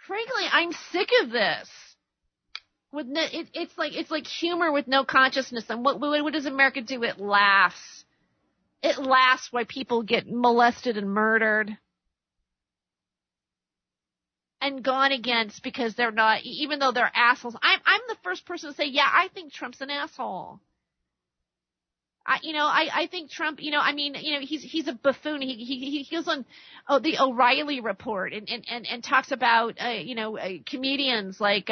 Speaker 1: Frankly, I'm sick of this. It's like humor with no consciousness. And what does America do? It laughs. It laughs while people get molested and murdered. And gone against because they're not, even though they're assholes. I'm the first person to say, yeah, I think Trump's an asshole. I think Trump, he's a buffoon. He goes on, the O'Reilly report and talks about, comedians like,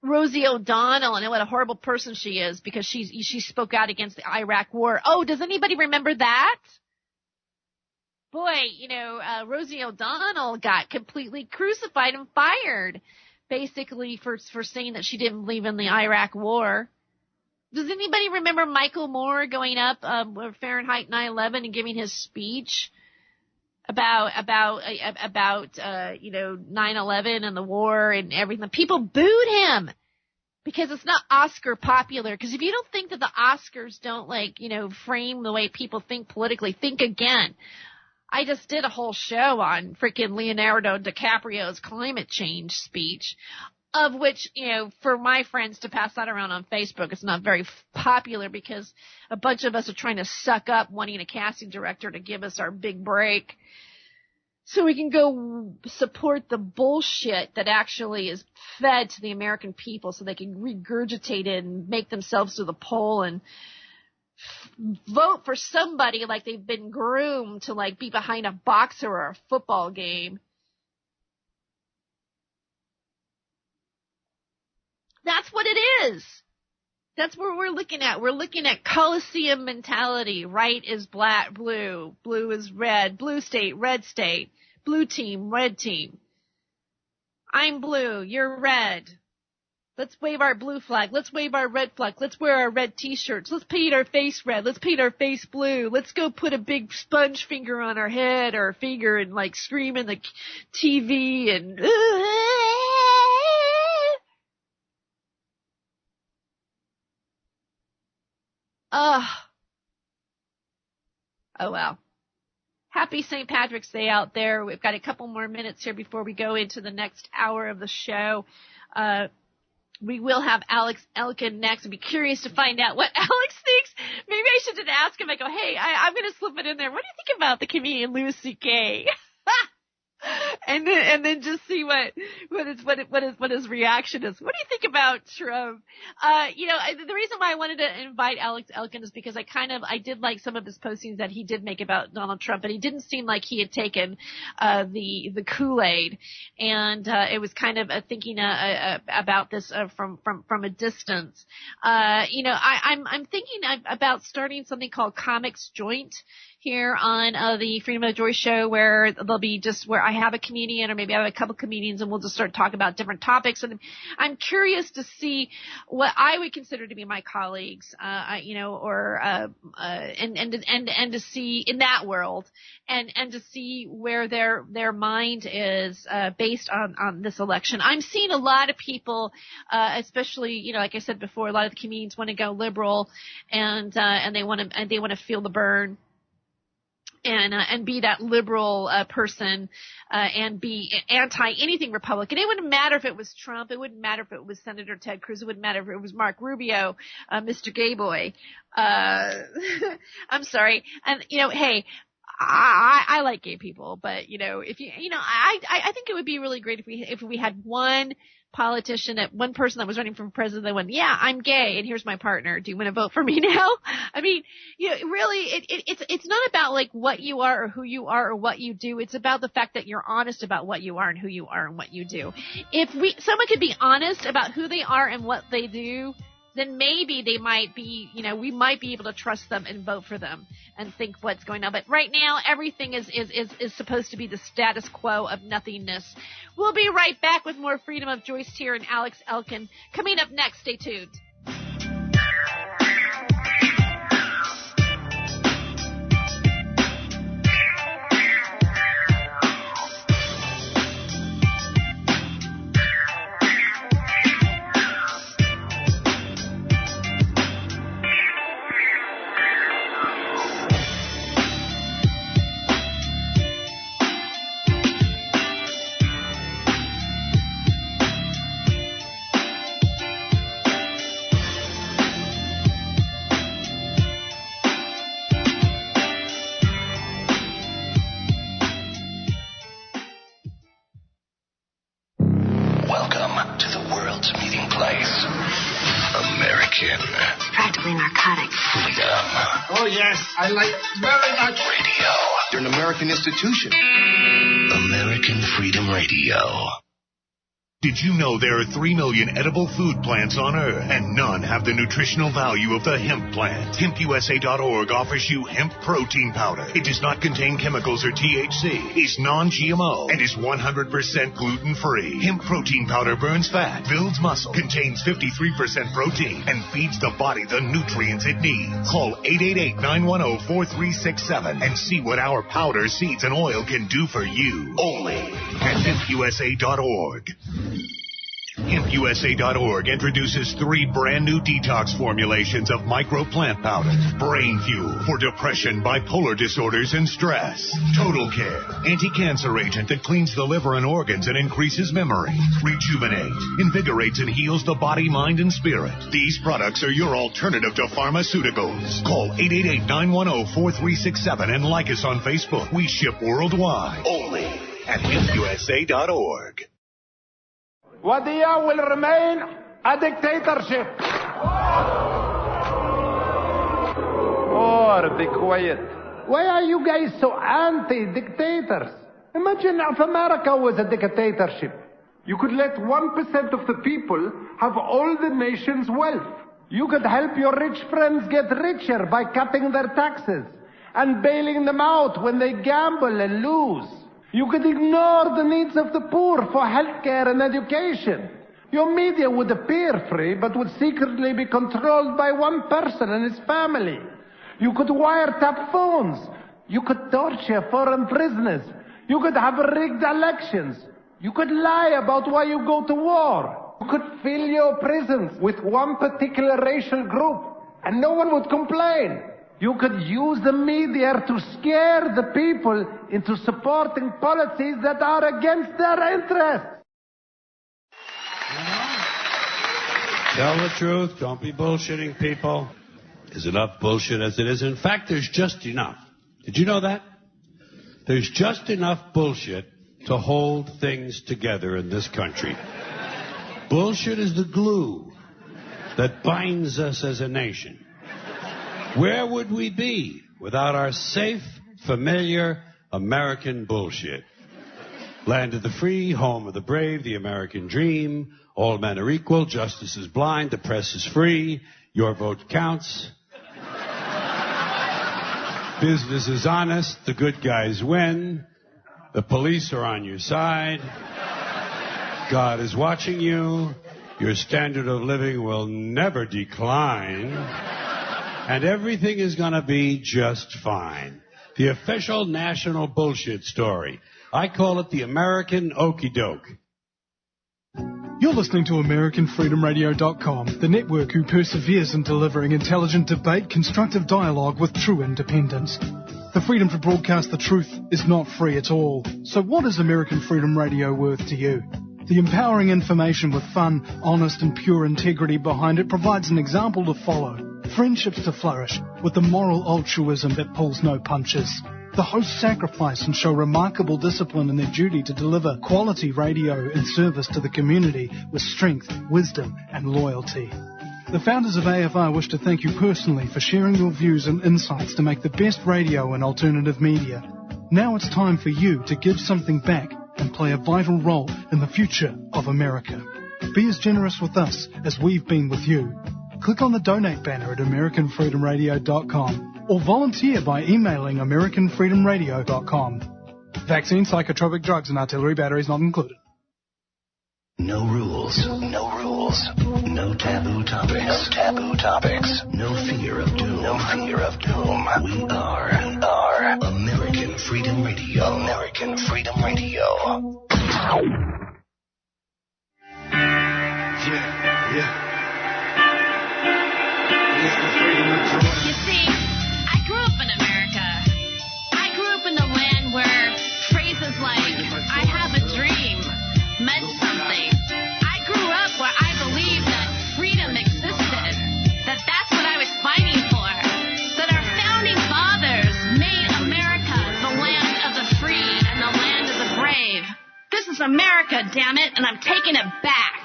Speaker 1: Rosie O'Donnell and what a horrible person she is because she spoke out against the Iraq war. Oh, does anybody remember that? Boy, Rosie O'Donnell got completely crucified and fired, basically for saying that she didn't believe in the Iraq war. Does anybody remember Michael Moore going up Fahrenheit 9/11 and giving his speech about 9/11 and the war and everything? People booed him because it's not Oscar popular. Because if you don't think that the Oscars don't frame the way people think politically, think again. I just did a whole show on freaking Leonardo DiCaprio's climate change speech, of which, for my friends to pass that around on Facebook, it's not very popular because a bunch of us are trying to suck up wanting a casting director to give us our big break so we can go support the bullshit that actually is fed to the American people so they can regurgitate it and make themselves to the poll and vote for somebody like they've been groomed to be behind a boxer or a football game. That's what it is. That's what we're looking at. We're looking at Coliseum mentality. Right is black, blue. Blue is red. Blue state, red state. Blue team, red team. I'm blue. You're red. Let's wave our blue flag. Let's wave our red flag. Let's wear our red t-shirts. Let's paint our face red. Let's paint our face blue. Let's go put a big sponge finger on our head or a finger and scream in the TV and oh well. Happy St. Patrick's Day out there. We've got a couple more minutes here before we go into the next hour of the show. We will have Alex Elkin next. I'd be curious to find out what Alex thinks. Maybe I should just ask him. I go, hey, I'm going to slip it in there. What do you think about the comedian Louis C.K.? and then just see what his reaction is. What do you think about Trump? The reason why I wanted to invite Alex Elkin is because I did like some of his postings that he did make about Donald Trump, and he didn't seem like he had taken the Kool-Aid, and it was kind of thinking about this from a distance. I'm thinking about starting something called Comics Joint. here on the Freedom of Joyce show, where there'll be just where I have a comedian or maybe I have a couple comedians, and we'll just start talking about different topics. And I'm curious to see what I would consider to be my colleagues, and to see in that world, and to see where their mind is based on this election. I'm seeing a lot of people, especially, like I said before, a lot of the comedians want to go liberal, and they want to feel the burn, and be that liberal person, and be anti anything Republican. It wouldn't matter if it was Trump. It wouldn't matter if it was Senator Ted Cruz. It wouldn't matter if it was Mark Rubio, Mr. Gay Boy. I'm sorry. And hey, I like gay people, but if I think it would be really great if we had one politician, one person that was running for president that went, yeah, I'm gay and here's my partner. Do you want to vote for me now? I mean, really, it's not about like what you are or who you are or what you do. It's about the fact that you're honest about what you are and who you are and what you do. If someone could be honest about who they are and what they do, then maybe they might be, we might be able to trust them and vote for them and think what's going on. But right now, everything is supposed to be the status quo of nothingness. We'll be right back with more Freedom of Joyce here and Alex Elkin. Coming up next, stay tuned.
Speaker 3: I like very much
Speaker 4: radio.
Speaker 3: You're an American institution.
Speaker 4: American Freedom Radio.
Speaker 5: Did you know there are 3 million edible food plants on Earth, and none have the nutritional value of the hemp plant? HempUSA.org offers you hemp protein powder. It does not contain chemicals or THC, is non-GMO, and is 100% gluten-free. Hemp protein powder burns fat, builds muscle, contains 53% protein, and feeds the body the nutrients it needs. Call 888-910-4367 and see what our powder, seeds, and oil can do for you. Only at HempUSA.org. HempUSA.org introduces 3 brand new detox formulations of microplant powder. Brain Fuel for depression, bipolar disorders, and stress. Total Care, anti-cancer agent that cleans the liver and organs and increases memory. Rejuvenate, invigorates and heals the body, mind, and spirit. These products are your alternative to pharmaceuticals. Call 888-910-4367 and like us on Facebook. We ship worldwide. Only at HempUSA.org.
Speaker 3: Wadiya will remain a dictatorship. Oh, be quiet. Why are you guys so anti-dictators? Imagine if America was a dictatorship. You could let 1% of the people have all the nation's wealth. You could help your rich friends get richer by cutting their taxes and bailing them out when they gamble and lose. You could ignore the needs of the poor for health care and education. Your media would appear free, but would secretly be controlled by one person and his family. You could wiretap phones. You could torture foreign prisoners. You could have rigged elections. You could lie about why you go to war. You could fill your prisons with one particular racial group, and no one would complain. You could use the media to scare the people into supporting policies that are against their interests.
Speaker 6: Tell the truth. Don't be bullshitting people. There's enough bullshit as it is. In fact, there's just enough. Did you know that? There's just enough bullshit to hold things together in this country. Bullshit is the glue that binds us as a nation. Where would we be without our safe, familiar American bullshit? Land of the free, home of the brave, the American dream. All men are equal, justice is blind, the press is free, your vote counts. Business is honest. The good guys win. The police are on your side. God is watching you. Your standard of living will never decline. And everything is going to be just fine. The official national bullshit story. I call it the American okey doke.
Speaker 7: You're listening to AmericanFreedomRadio.com, the network who perseveres in delivering intelligent debate, constructive dialogue with true independence. The freedom to broadcast the truth is not free at all. So what is American Freedom Radio worth to you? The empowering information with fun, honest and pure integrity behind it provides an example to follow. Friendships to flourish with the moral altruism that pulls no punches. The hosts sacrifice and show remarkable discipline in their duty to deliver quality radio in service to the community with strength, wisdom and loyalty. The founders of AFR wish to thank you personally for sharing your views and insights to make the best radio and alternative media. Now it's time for you to give something back and play a vital role in the future of America. Be as generous with us as we've been with you. Click on the donate banner at AmericanFreedomRadio.com or volunteer by emailing AmericanFreedomRadio.com. Vaccine, psychotropic drugs and artillery batteries not included.
Speaker 4: No rules. No rules. No taboo topics. No taboo topics. No fear of doom. No fear of doom. We are American Freedom Radio. American Freedom Radio.
Speaker 8: Yeah.
Speaker 1: You see, I grew up in America. I grew up in the land where phrases like, I have a dream, meant something. I grew up where I believed that freedom existed, that that's what I was fighting for, that our founding fathers made America the land of the free and the land of the brave. This is America, damn it, and I'm taking it back.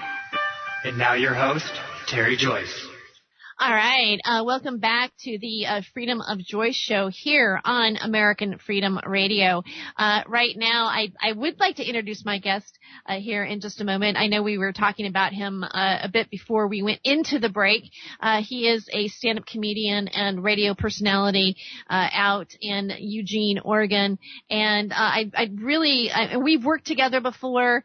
Speaker 2: And now your host, Terry Joyce.
Speaker 1: All right. Welcome back to the Freedom of Joyce show here on American Freedom Radio. Right now, I would like to introduce my guest here in just a moment. I know we were talking about him a bit before we went into the break. He is a stand-up comedian and radio personality out in Eugene, Oregon. And we've worked together before.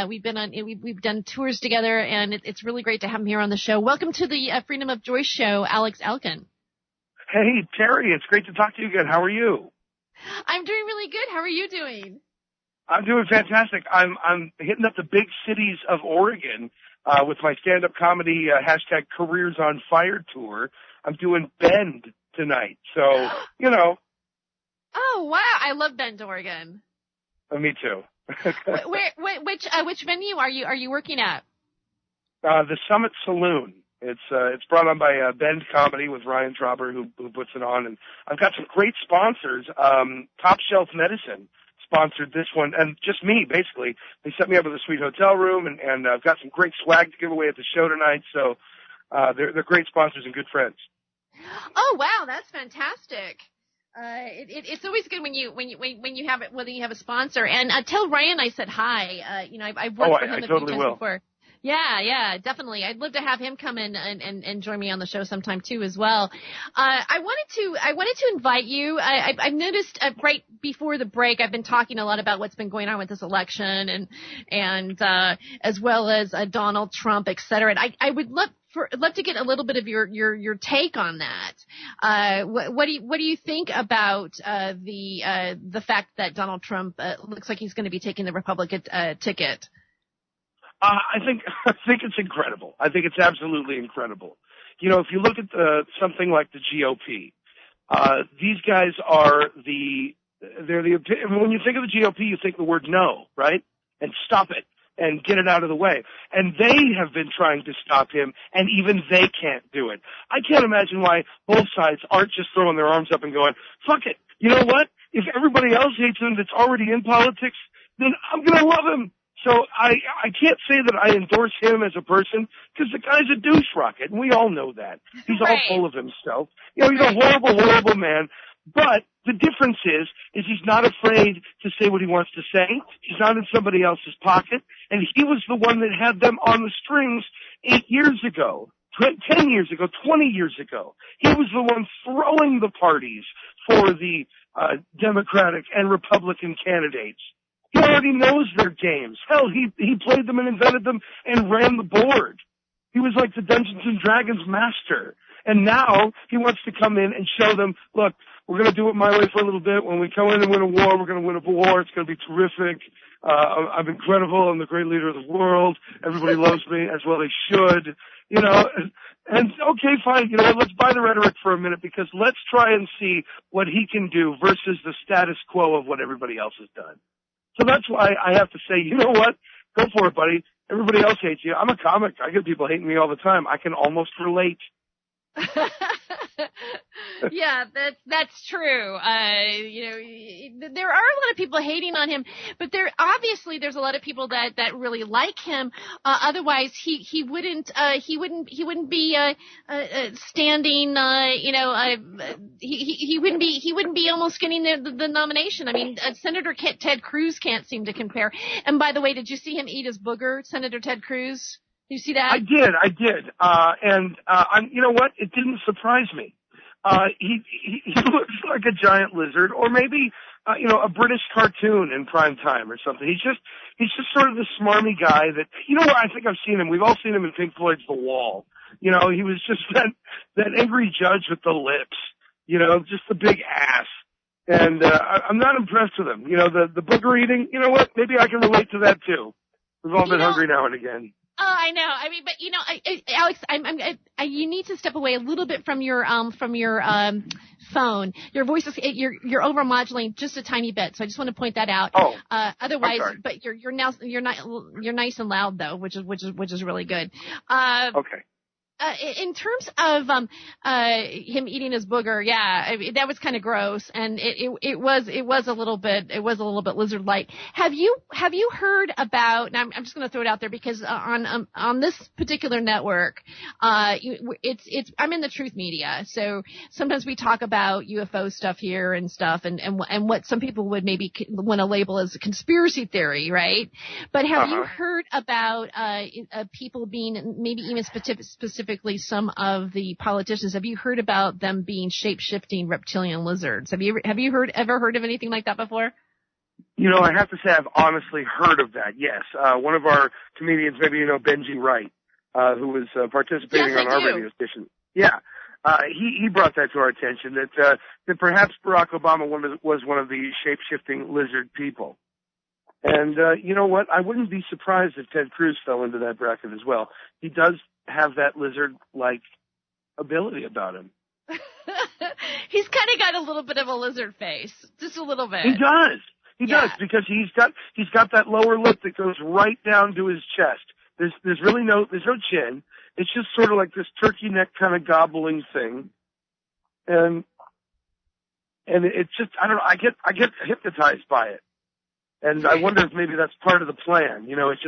Speaker 1: We've done tours together, and it's really great to have him here on the show. Welcome to the Freedom of Joyce show, Alex Elkin.
Speaker 9: Hey, Terry, it's great to talk to you again. How are you?
Speaker 1: I'm doing really good. How are you doing?
Speaker 9: I'm doing fantastic. I'm hitting up the big cities of Oregon with my stand-up comedy hashtag Careers on Fire tour. I'm doing Bend tonight, so you know.
Speaker 1: Oh wow, I love Bend, Oregon.
Speaker 9: Me too.
Speaker 1: Which venue are you working at?
Speaker 9: The Summit Saloon. It's brought on by Bend Comedy with Ryan Trauber, who puts it on, and I've got some great sponsors. Top Shelf Medicine sponsored this one, and just me, basically. They set me up with a sweet hotel room, and I've got some great swag to give away at the show tonight. So they're great sponsors and good friends.
Speaker 1: Oh wow, that's fantastic. It's always good when you have it, whether you have a sponsor. And tell Ryan I said hi. I've worked with him a few times before. Yeah, definitely. I'd love to have him come in and join me on the show sometime too as well. I wanted to invite you. I've noticed right before the break, I've been talking a lot about what's been going on with this election and as well as Donald Trump, et cetera. And I would love to get a little bit of your take on that. What do you think about the fact that Donald Trump looks like he's going to be taking the Republican ticket?
Speaker 9: I think it's incredible. I think it's absolutely incredible. You know, if you look at something like the GOP, these guys are when you think of the GOP, you think the word no, right? And stop it and get it out of the way. And they have been trying to stop him, and even they can't do it. I can't imagine why both sides aren't just throwing their arms up and going, fuck it. You know what? If everybody else hates him that's already in politics, then I'm going to love him. So I can't say that I endorse him as a person because the guy's a douche rocket, and we all know that. He's all full of himself. You know, he's a horrible, horrible man. But the difference is he's not afraid to say what he wants to say. He's not in somebody else's pocket. And he was the one that had them on the strings 8 years ago, 10 years ago, 20 years ago. He was the one throwing the parties, for the Democratic and Republican candidates. He already knows their games. Hell, he played them and invented them and ran the board. He was like the Dungeons and Dragons master. And now he wants to come in and show them, look, we're going to do it my way for a little bit. When we come in and win a war, we're going to win a war. It's going to be terrific. I'm incredible. I'm the great leader of the world. Everybody loves me, as well they should. You know, and okay, fine. You know, let's buy the rhetoric for a minute, because let's try and see what he can do versus the status quo of what everybody else has done. So that's why I have to say, you know what? Go for it, buddy. Everybody else hates you. I'm a comic. I get people hating me all the time. I can almost relate.
Speaker 1: Yeah, that's true. You know, there are a lot of people hating on him, but there's a lot of people that really like him. Otherwise, he wouldn't be standing. You know, he wouldn't be almost getting the nomination. I mean, Senator Ted Cruz can't seem to compare. And by the way, did you see him eat his booger, Senator Ted Cruz? Did you see that?
Speaker 9: I did. You know what? It didn't surprise me. He looks like a giant lizard, or maybe, a British cartoon in prime time or something. He's just sort of the smarmy guy that, you know what, I think I've seen him. We've all seen him in Pink Floyd's The Wall. You know, he was just that angry judge with the lips, you know, just the big ass. And, I'm not impressed with him. You know, the booger eating, you know what? Maybe I can relate to that too. We've all been hungry now and again.
Speaker 1: Oh, I know. I mean, but you know, Alex, you need to step away a little bit from your phone. Your voice is you're overmodulating just a tiny bit, so I just want to point that out.
Speaker 9: Oh,
Speaker 1: otherwise, but you're nice and loud though, which is really good.
Speaker 9: Okay.
Speaker 1: In terms of him eating his booger, yeah, that was kind of gross, and it was a little bit lizard-like. Have you heard about? Now I'm just going to throw it out there because on this particular network, I'm in the truth media, so sometimes we talk about UFO stuff here and stuff, and what some people would maybe want to label as a conspiracy theory, right? But have you heard about people being maybe even specifically some of the politicians? Have you heard about them being shape-shifting reptilian lizards? Have you ever heard of anything like that before?
Speaker 9: You know, I have to say I've honestly heard of that. Yes, one of our comedians, maybe you know Benji Wright, who was participating on our radio station. Yeah, he brought that to our attention that perhaps Barack Obama was one of the shape-shifting lizard people. And you know what? I wouldn't be surprised if Ted Cruz fell into that bracket as well. He does have that lizard-like ability about him.
Speaker 1: He's kind of got a little bit of a lizard face, just a little bit.
Speaker 9: He does, because he's got that lower lip that goes right down to his chest. There's no chin. It's just sort of like this turkey neck kind of gobbling thing, and it's just, I don't know. I get hypnotized by it. And I wonder if maybe that's part of the plan. You know, it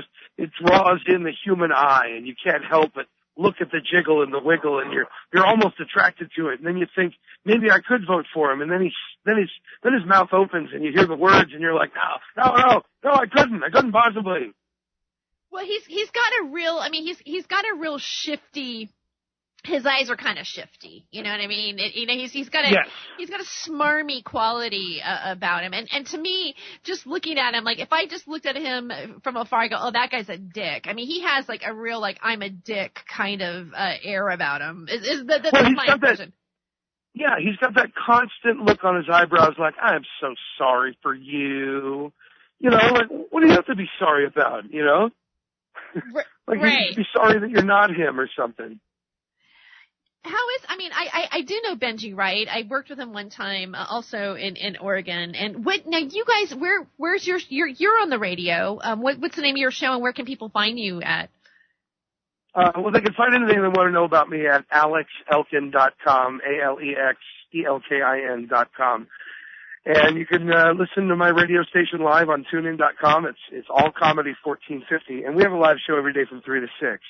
Speaker 9: draws in the human eye, and you can't help but look at the jiggle and the wiggle, and you're almost attracted to it. And then you think, maybe I could vote for him. And then his mouth opens, and you hear the words, and you're like, no, I couldn't possibly.
Speaker 1: Well, he's got a real shifty. His eyes are kind of shifty, you know what I mean? He's got a smarmy quality about him, and to me, just looking at him, like if I just looked at him from afar, I go, oh, that guy's a dick. I mean, he has like a real like I'm a dick kind of air about him. That's my impression.
Speaker 9: Yeah, he's got that constant look on his eyebrows, like I'm so sorry for you. You know, like what do you have to be sorry about? You know, like you should be sorry that you're not him or something.
Speaker 1: I do know Benji Wright. I worked with him one time, also in Oregon. And now you guys, where's you're on the radio. What's the name of your show, and where can people find you at?
Speaker 9: Well, they can find anything they want to know about me at alexelkin.com, ALEXELKIN.com. And you can listen to my radio station live on tunein.com. It's all comedy 1450, and we have a live show every day from 3 to 6.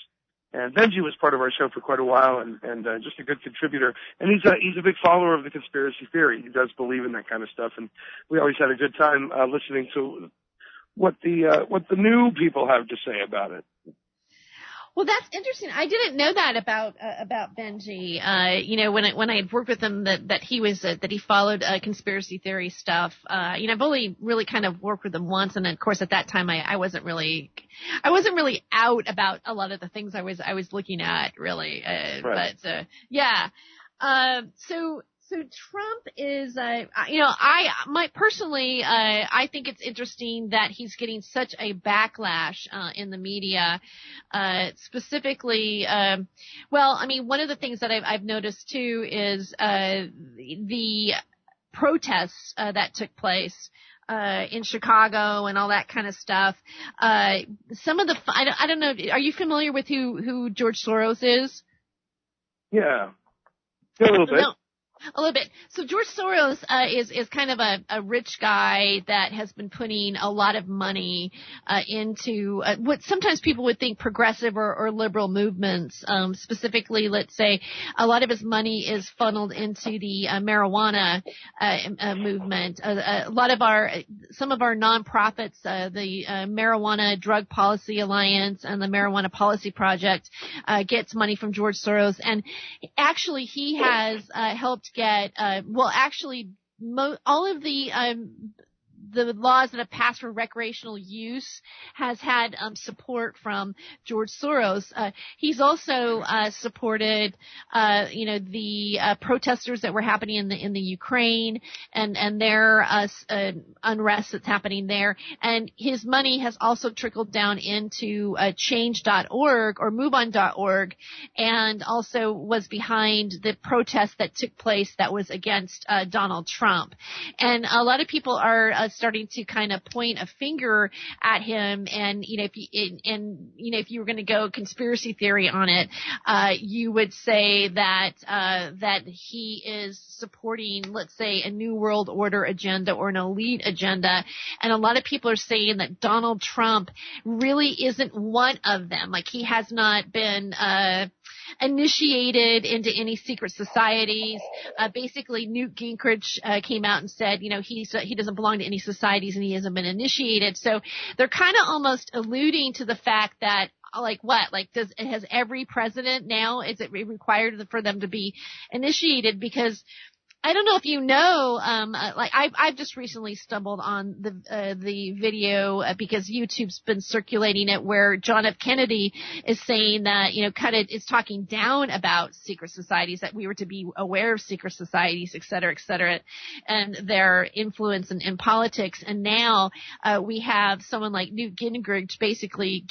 Speaker 9: And Benji was part of our show for quite a while, and just a good contributor. And he's a big follower of the conspiracy theory. He does believe in that kind of stuff, and we always had a good time listening to what the new people have to say about it.
Speaker 1: Well, that's interesting. I didn't know that about Benji. When I had worked with him, that he was that he followed conspiracy theory stuff. I've only really kind of worked with him once, and of course at that time I wasn't really out about a lot of the things I was looking at really.
Speaker 9: Right.
Speaker 1: But yeah. So Trump is, I think it's interesting that he's getting such a backlash in the media, specifically. One of the things that I've noticed too is the protests that took place in Chicago and all that kind of stuff. Some of the, I don't know. Are you familiar with who George Soros is?
Speaker 9: Yeah, a little bit.
Speaker 1: No. A little bit. So George Soros is kind of a rich guy that has been putting a lot of money into what sometimes people would think progressive or liberal movements. Specifically, let's say a lot of his money is funneled into the marijuana movement. Some of our nonprofits, the Marijuana Drug Policy Alliance and the Marijuana Policy Project, gets money from George Soros, and actually he has helped get all of the laws that have passed for recreational use has had support from George Soros. He's also supported the protesters that were happening in the Ukraine and their unrest that's happening there. And his money has also trickled down into change.org or moveon.org, and also was behind the protest that took place that was against Donald Trump. And a lot of people are starting to kind of point a finger at him, and if you were going to go conspiracy theory on it, you would say that he is supporting, let's say, a new world order agenda or an elite agenda, and a lot of people are saying that Donald Trump really isn't one of them. Like, he has not been initiated into any secret societies. Basically, Newt Gingrich came out and said, he doesn't belong to any societies and he hasn't been initiated. So they're kind of almost alluding to the fact that, has every president now, is it required for them to be initiated? Because I don't know if you know, I've just recently stumbled on the video because YouTube's been circulating it, where John F. Kennedy is saying that, is talking down about secret societies, that we were to be aware of secret societies, et cetera, and their influence in politics. And now, we have someone like Newt Gingrich basically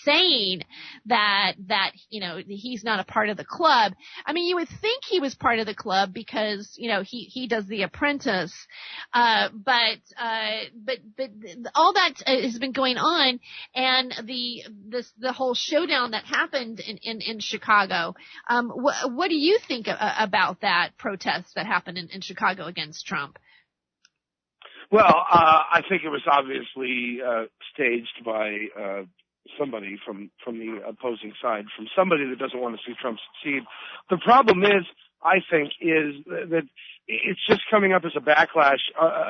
Speaker 1: saying that, he's not a part of the club. I mean, you would think he was part of the club, because he does The Apprentice, but all that has been going on, and the whole showdown that happened in Chicago. What do you think about that protest that happened in Chicago against Trump?
Speaker 9: Well, I think it was obviously staged by somebody from the opposing side, from somebody that doesn't want to see Trump succeed. The problem is, I think, is that it's just coming up as a backlash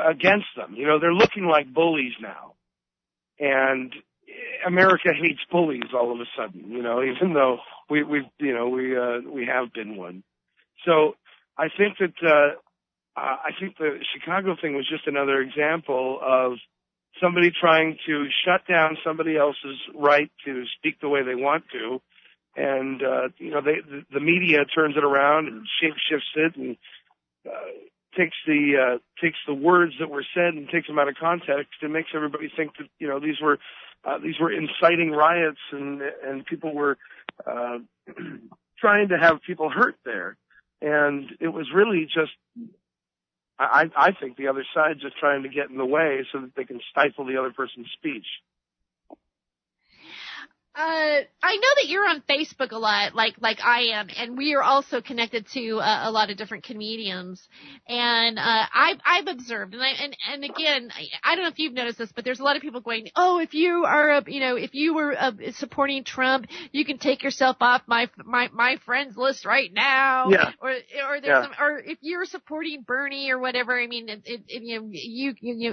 Speaker 9: against them. They're looking like bullies now, and America hates bullies all of a sudden. Even though we have been one. So I think that the Chicago thing was just another example of somebody trying to shut down somebody else's right to speak the way they want to. And, the media turns it around and shapeshifts it and, takes the words that were said and takes them out of context and makes everybody think that, these were inciting riots and people were, trying to have people hurt there. And it was really just, I think the other side just trying to get in the way so that they can stifle the other person's speech.
Speaker 1: I know that you're on Facebook a lot, like I am, and we are also connected to a lot of different comedians. And I've observed, and again, I don't know if you've noticed this, but there's a lot of people going, "Oh, if you are, if you were supporting Trump, you can take yourself off my friends list right now."
Speaker 9: Yeah.
Speaker 1: Or there's or if you're supporting Bernie or whatever. I mean,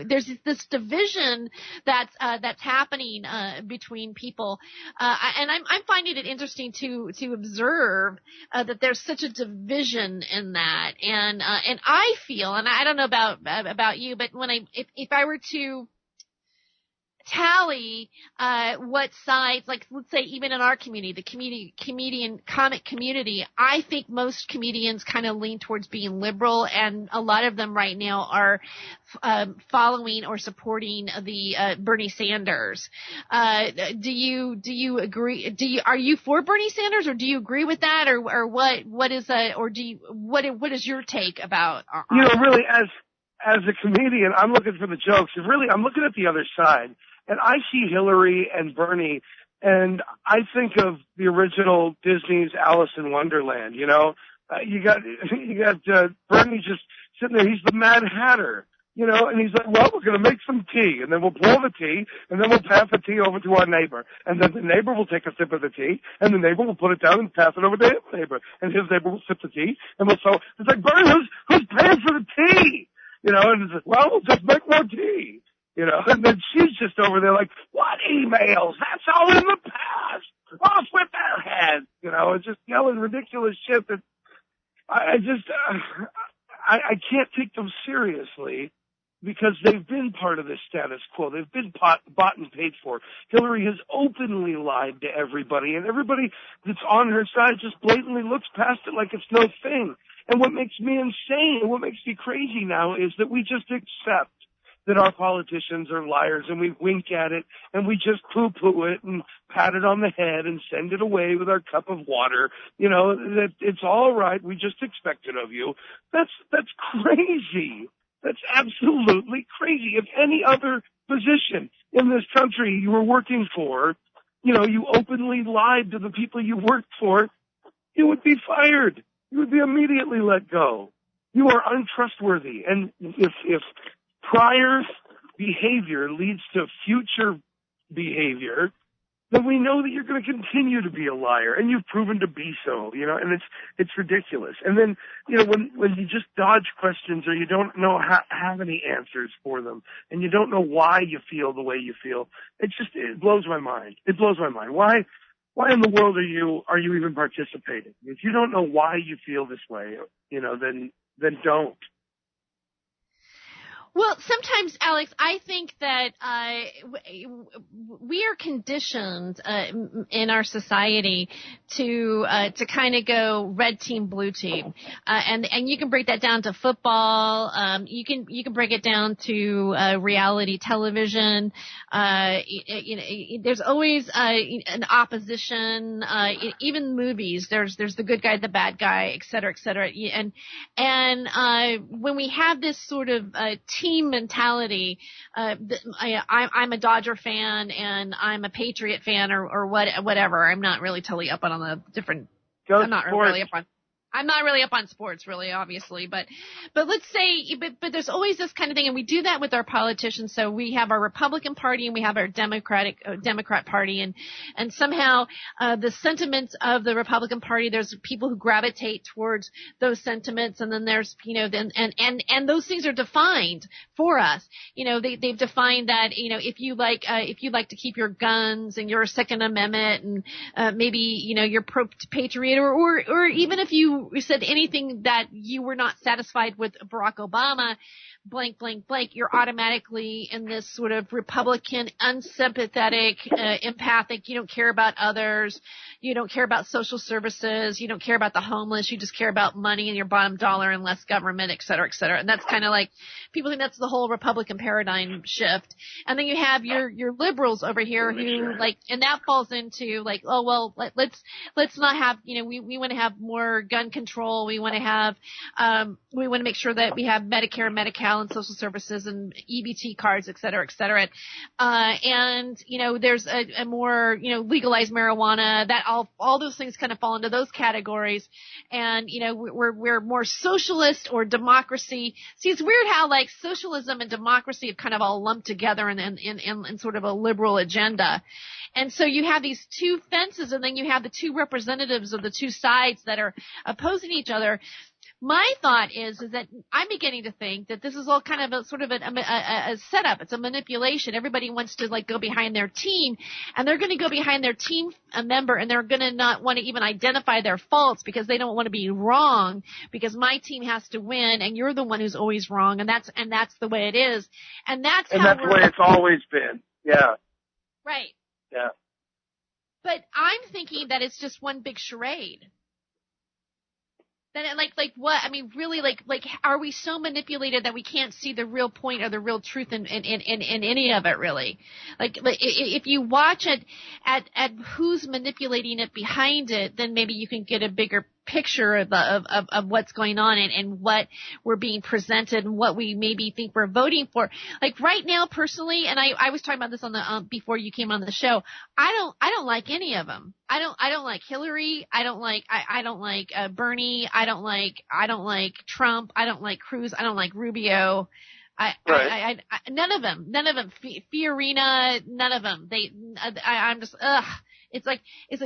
Speaker 1: there's this division that's happening between people. And I'm finding it interesting to observe that there's such a division in that, and I feel, and I don't know about you, but if I were to tally what sides, like let's say even in our community, the comic community, I think most comedians kind of lean towards being liberal, and a lot of them right now are following or supporting the Bernie Sanders. Do you agree? Are you for Bernie Sanders, or do you agree with that, or what is what is your take about?
Speaker 9: Really, as a comedian, I'm looking for the jokes. And really, I'm looking at the other side. And I see Hillary and Bernie, and I think of the original Disney's Alice in Wonderland. You got Bernie just sitting there. He's the Mad Hatter, and he's like, well, we're going to make some tea, and then we'll pour the tea, and then we'll pass the tea over to our neighbor, and then the neighbor will take a sip of the tea, and the neighbor will put it down and pass it over to his neighbor, and his neighbor will sip the tea, and it's like, Bernie, who's paying for the tea? And it's like, well, we'll just make more tea. And then she's just over there like, what emails? That's all in the past. Off with their heads. Just yelling ridiculous shit that I can't take them seriously, because they've been part of the status quo. They've been bought and paid for. Hillary has openly lied to everybody, and everybody that's on her side just blatantly looks past it like it's no thing. And what makes me insane, what makes me crazy now, is that we just accept that our politicians are liars, and we wink at it, and we just poo-poo it and pat it on the head and send it away with our cup of water, that it's all right, we just expect it of you. That's crazy. That's absolutely crazy. If any other position in this country you were working for, you openly lied to the people you worked for, you would be fired. You would be immediately let go. You are untrustworthy. And if prior behavior leads to future behavior, then we know that you're going to continue to be a liar, and you've proven to be so, and it's ridiculous. And then, when you just dodge questions, or you don't know have any answers for them, and you don't know why you feel the way you feel, it blows my mind. It blows my mind. Why in the world are you even participating? If you don't know why you feel this way, then don't.
Speaker 1: Well, sometimes, Alex, I think that we are conditioned in our society to kind of go red team, blue team, and you can break that down to football. You can break it down to reality television. There's always an opposition. Even movies, there's the good guy, the bad guy, et cetera, et cetera. And when we have this sort of team mentality, I'm a Dodger fan and I'm a Patriot fan, or whatever. I'm not really totally up on the different. I'm not really up on sports, really, obviously, but let's say, but there's always this kind of thing, and we do that with our politicians. So we have our Republican Party and we have our Democrat Party, and somehow the sentiments of the Republican Party, there's people who gravitate towards those sentiments, and then there's and those things are defined for us. They've defined that if you like to keep your guns and your Second Amendment, and maybe you're pro patriot, or even if you said anything that you were not satisfied with Barack Obama, blank, blank, blank, you're automatically in this sort of Republican, unsympathetic, empathic. You don't care about others. You don't care about social services. You don't care about the homeless. You just care about money and your bottom dollar and less government, et cetera, et cetera. And that's kind of like, people think that's the whole Republican paradigm shift. And then you have your liberals over here who and that falls into oh, well, let's not have, we want to have more gun control. We want to have, we want to make sure that we have Medicare, Medi-Cal, and social services and EBT cards, et cetera, et cetera. And there's a more, legalized marijuana, that all those things kind of fall into those categories. And, we're more socialist or democracy. See, it's weird how socialism and democracy have kind of all lumped together in sort of a liberal agenda. And so you have these two fences, and then you have the two representatives of the two sides that are opposing each other. My thought is that I'm beginning to think that this is all kind of a sort of a setup. It's a manipulation. Everybody wants to like go behind their team, and they're going to go behind their team member, and they're going to not want to even identify their faults because they don't want to be wrong. Because my team has to win, and you're the one who's always wrong, and that's the way it is, and that's
Speaker 9: the way it's always been. Yeah.
Speaker 1: Right.
Speaker 9: Yeah.
Speaker 1: But I'm thinking that it's just one big charade. Then like what? I mean, really, like, are we so manipulated that we can't see the real point or the real truth in any of it, really? Like if you watch it at who's manipulating it behind it, then maybe you can get a bigger picture of what's going on and what we're being presented and what we maybe think we're voting for. Like right now, personally, and I was talking about this on the before you came on the show. I don't like any of them. I don't like Hillary. I don't like Bernie. I don't like Trump. I don't like Cruz. I don't like Rubio. None of them. Fiorina. None of them. I'm just ugh. It's like it's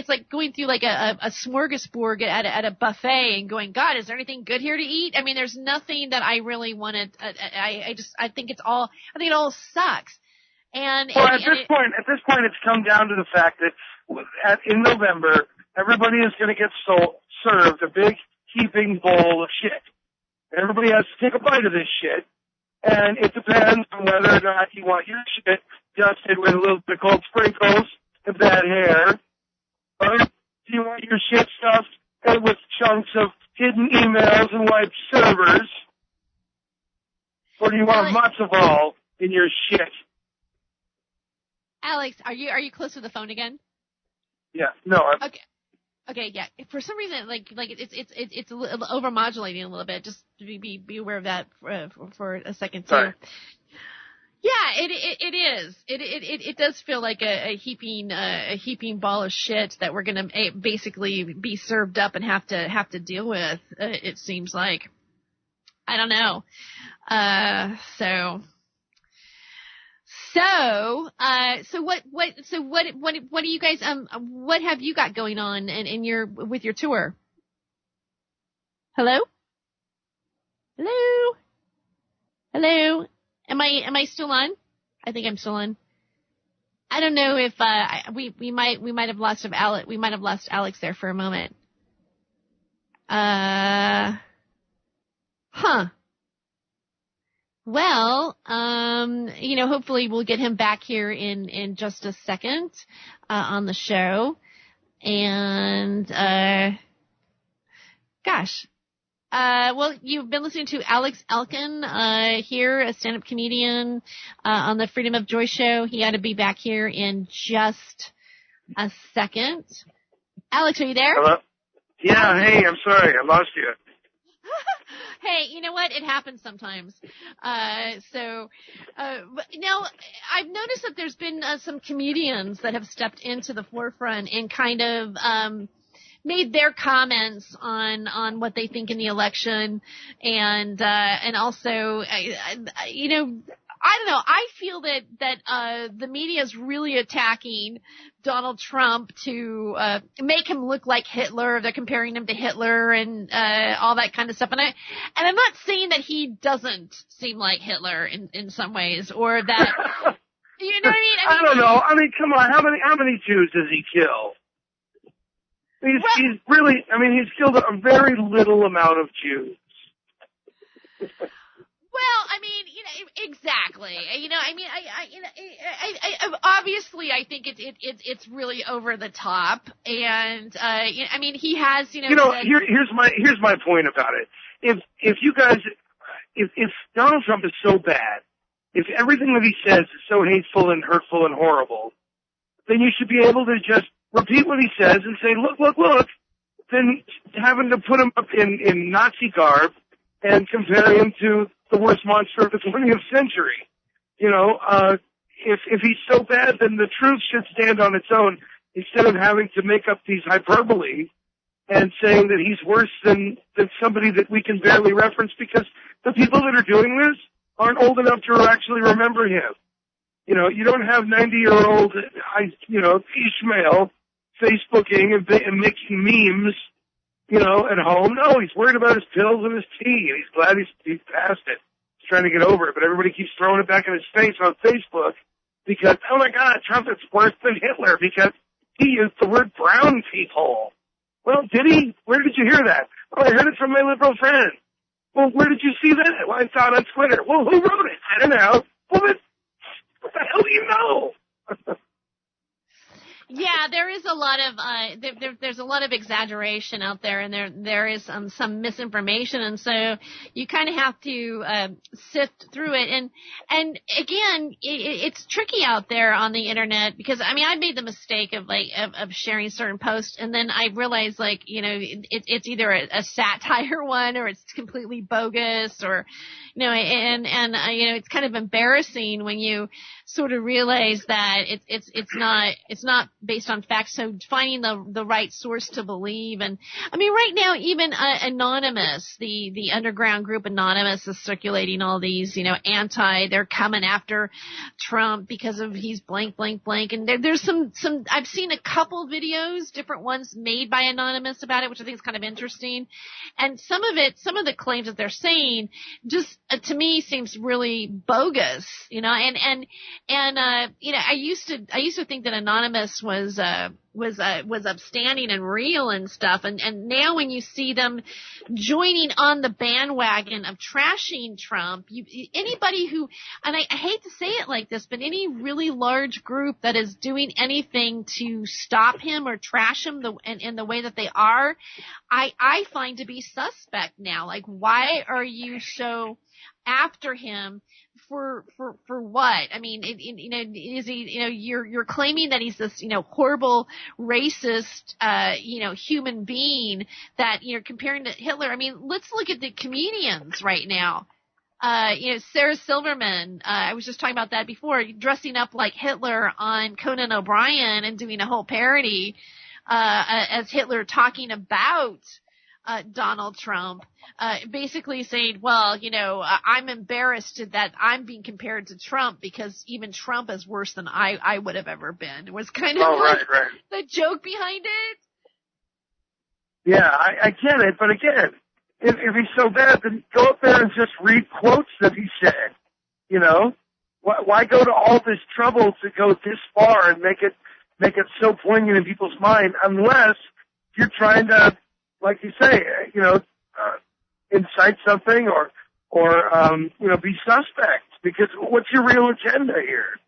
Speaker 1: like going through like a smorgasbord at a buffet and going, God, is there anything good here to eat? I mean, there's nothing that I really wanted. I think it all sucks. And
Speaker 9: at this point, it's come down to the fact that in November, everybody is going to get served a big heaping bowl of shit. Everybody has to take a bite of this shit, and it depends on whether or not you want your shit dusted with a little bit of cold sprinkles of bad hair, or do you want your shit stuffed with chunks of hidden emails and wiped servers, or do you want matzo ball in your shit?
Speaker 1: Alex, are you close to the phone again?
Speaker 9: Yeah, no.
Speaker 1: Okay, yeah. For some reason, like it's overmodulating a little bit. Just be aware of that for a second too.
Speaker 9: Sorry.
Speaker 1: Yeah, it is. It does feel like a heaping ball of shit that we're gonna basically be served up and have to deal with. It seems like. I don't know. So what do you guys what have you got going on with your tour? Hello? Am I still on? I think I'm still on. I don't know if we might have lost Alex. We might have lost Alex there for a moment. Well, hopefully we'll get him back here in just a second on the show. And well, you've been listening to Alex Elkin here, a stand-up comedian on the Freedom of Joy show. He ought to be back here in just a second. Alex, are you there?
Speaker 9: Hello? Yeah, hey, I'm sorry, I lost you.
Speaker 1: Hey, you know what? It happens sometimes. Now I've noticed that there's been some comedians that have stepped into the forefront and kind of made their comments on what they think in the election, and also, I don't know. I feel that the media is really attacking Donald Trump to make him look like Hitler. They're comparing him to Hitler and all that kind of stuff. And I'm not saying that he doesn't seem like Hitler in some ways, or that you know what I mean?
Speaker 9: I don't know. I mean, come on. How many Jews does he kill? He's really. I mean, he's killed a very little amount of Jews.
Speaker 1: Well, I mean, exactly. I obviously, I think it's really over the top, and I mean, he has,
Speaker 9: here's my point about it. If you guys, if Donald Trump is so bad, if everything that he says is so hateful and hurtful and horrible, then you should be able to just repeat what he says and say, look. Then having to put him up in Nazi garb and compare him to the worst monster of the 20th century. If he's so bad, then the truth should stand on its own instead of having to make up these hyperbole and saying that he's worse than somebody that we can barely reference because the people that are doing this aren't old enough to actually remember him. You don't have 90-year-old, Ishmael Facebooking and making memes at home. No, he's worried about his pills and his tea, and he's glad he's past it. He's trying to get over it, but everybody keeps throwing it back in his face on Facebook because, oh my God, Trump is worse than Hitler because he used the word brown people. Well, did he? Where did you hear that? Oh, I heard it from my liberal friend. Well, where did you see that? Well, I saw it on Twitter. Well, who wrote it? I don't know. Well, then, what the hell do you know?
Speaker 1: Yeah, there is a lot of there's a lot of exaggeration out there, and there is some misinformation, and so you kind of have to sift through it. And again, it's tricky out there on the internet because I made the mistake of sharing certain posts, and then I realized it's either a satire one or it's completely bogus, or it's kind of embarrassing when you sort of realize that it's not based on facts. So finding the right source to believe. And right now, even Anonymous, the underground group Anonymous is circulating all these, they're coming after Trump because of he's blank, blank, blank. And there's some, I've seen a couple videos, different ones made by Anonymous about it, which I think is kind of interesting. And some of the claims that they're saying just, to me, seems really bogus, I used to think that Anonymous was upstanding and real and stuff, and now when you see them joining on the bandwagon of trashing Trump, anybody who, and I hate to say it like this, but any really large group that is doing anything to stop him or trash him in the way that they are, I find to be suspect now. Like, why are you so after him? For what? Is he, you're claiming that he's this, horrible racist, human being that you're comparing to Hitler. Let's look at the comedians right now. Sarah Silverman, I was just talking about that before, dressing up like Hitler on Conan O'Brien and doing a whole parody, as Hitler talking about Donald Trump, basically saying, well, I'm embarrassed that I'm being compared to Trump because even Trump is worse than I would have ever been. It was kind of right. The joke behind it.
Speaker 9: Yeah, I get it, but again, if he's so bad, then go up there and just read quotes that he said. Why go to all this trouble to go this far and make it so poignant in people's mind unless you're trying to, like you say, incite something or be suspect. Because what's your real agenda here?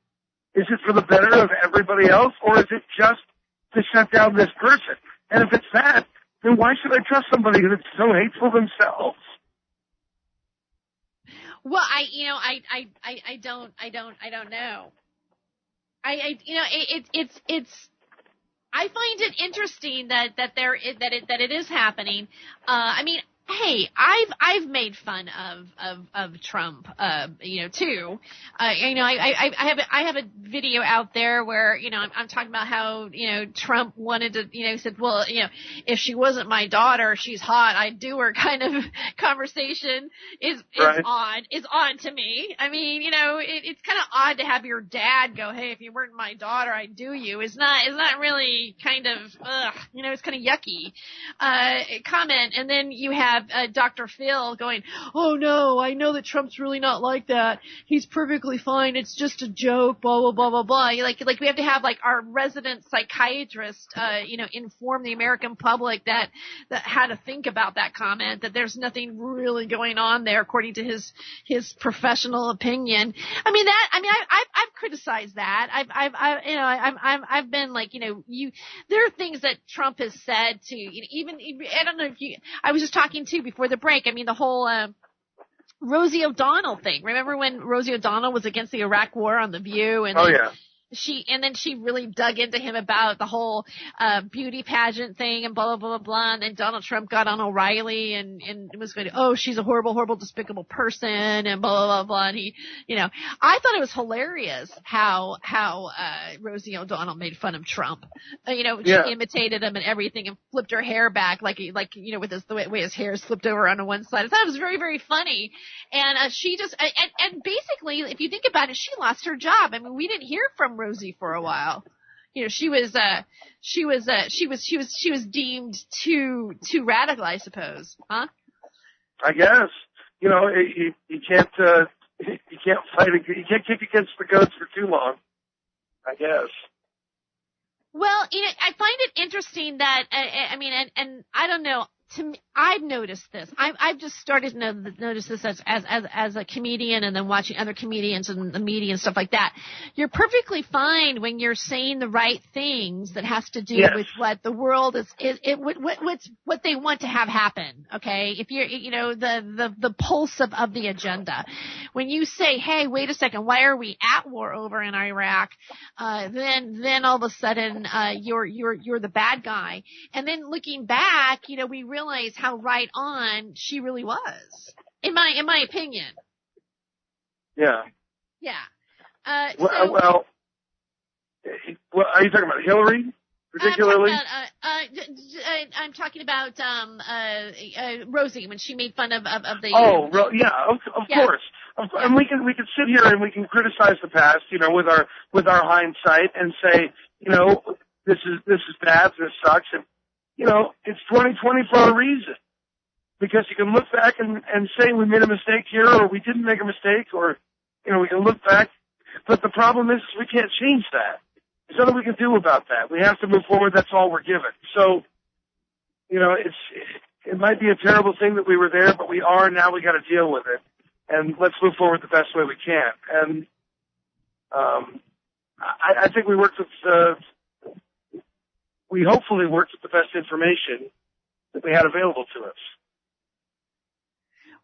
Speaker 9: Is it for the better of everybody else, or is it just to shut down this person? And if it's that, then why should I trust somebody that's so hateful themselves?
Speaker 1: Well, I don't know. I find it interesting that it is happening. Hey, I've made fun of Trump, too. I have a video out there where, I'm talking about how, Trump wanted to, said, well, if she wasn't my daughter, she's hot, I'd do her kind of conversation is on to me. It's kind of odd to have your dad go, hey, if you weren't my daughter, I'd do you. It's not really kind of, it's kind of yucky, comment. And then you have Dr. Phil going, oh no, I know that Trump's really not like that. He's perfectly fine. It's just a joke, blah, blah, blah, blah, blah. Like we have to have our resident psychiatrist, inform the American public that how to think about that comment, that there's nothing really going on there according to his professional opinion. I've criticized that. I've been like, there are things that Trump has said to, even, I don't know if I was just talking to before the break. The whole Rosie O'Donnell thing. Remember when Rosie O'Donnell was against the Iraq War on The View? And then she really dug into him about the whole beauty pageant thing and blah, blah, blah, blah. And then Donald Trump got on O'Reilly and was going to, oh, she's a horrible, horrible, despicable person and blah, blah, blah, blah. And he, I thought it was hilarious how Rosie O'Donnell made fun of Trump. She imitated him and everything and flipped her hair back with the way his hair is flipped over on one side. I thought it was very, very funny. And she just, and basically, if you think about it, she lost her job. We didn't hear from Rosie for a while. she was deemed too radical, I suppose, huh?
Speaker 9: I guess. You can't fight. You can't kick against the goats for too long. I guess.
Speaker 1: Well, I find it interesting that and I don't know. To me, I've noticed this. I've just started to notice this as a comedian, and then watching other comedians and the media and stuff like that. You're perfectly fine when you're saying the right things that has to do with what the world what they want to have happen. Okay, if you're the pulse of the agenda. When you say, hey, wait a second, why are we at war over in Iraq? Then all of a sudden you're the bad guy. And then looking back, we realize how right on she really was, in my opinion.
Speaker 9: Yeah.
Speaker 1: Yeah.
Speaker 9: Well, are you talking about Hillary particularly?
Speaker 1: I'm talking about Rosie, when she made fun of the.
Speaker 9: Oh, of course. And we can sit here and we can criticize the past, with our hindsight and say, this is bad, this sucks, and it's 2020 for a reason. Because you can look back and say we made a mistake here, or we didn't make a mistake, or, we can look back. But the problem is we can't change that. There's nothing we can do about that. We have to move forward. That's all we're given. So, it might be a terrible thing that we were there, but we are now. We got to deal with it. And let's move forward the best way we can. And, I think we worked with, we hopefully worked with the best information that we had available to us.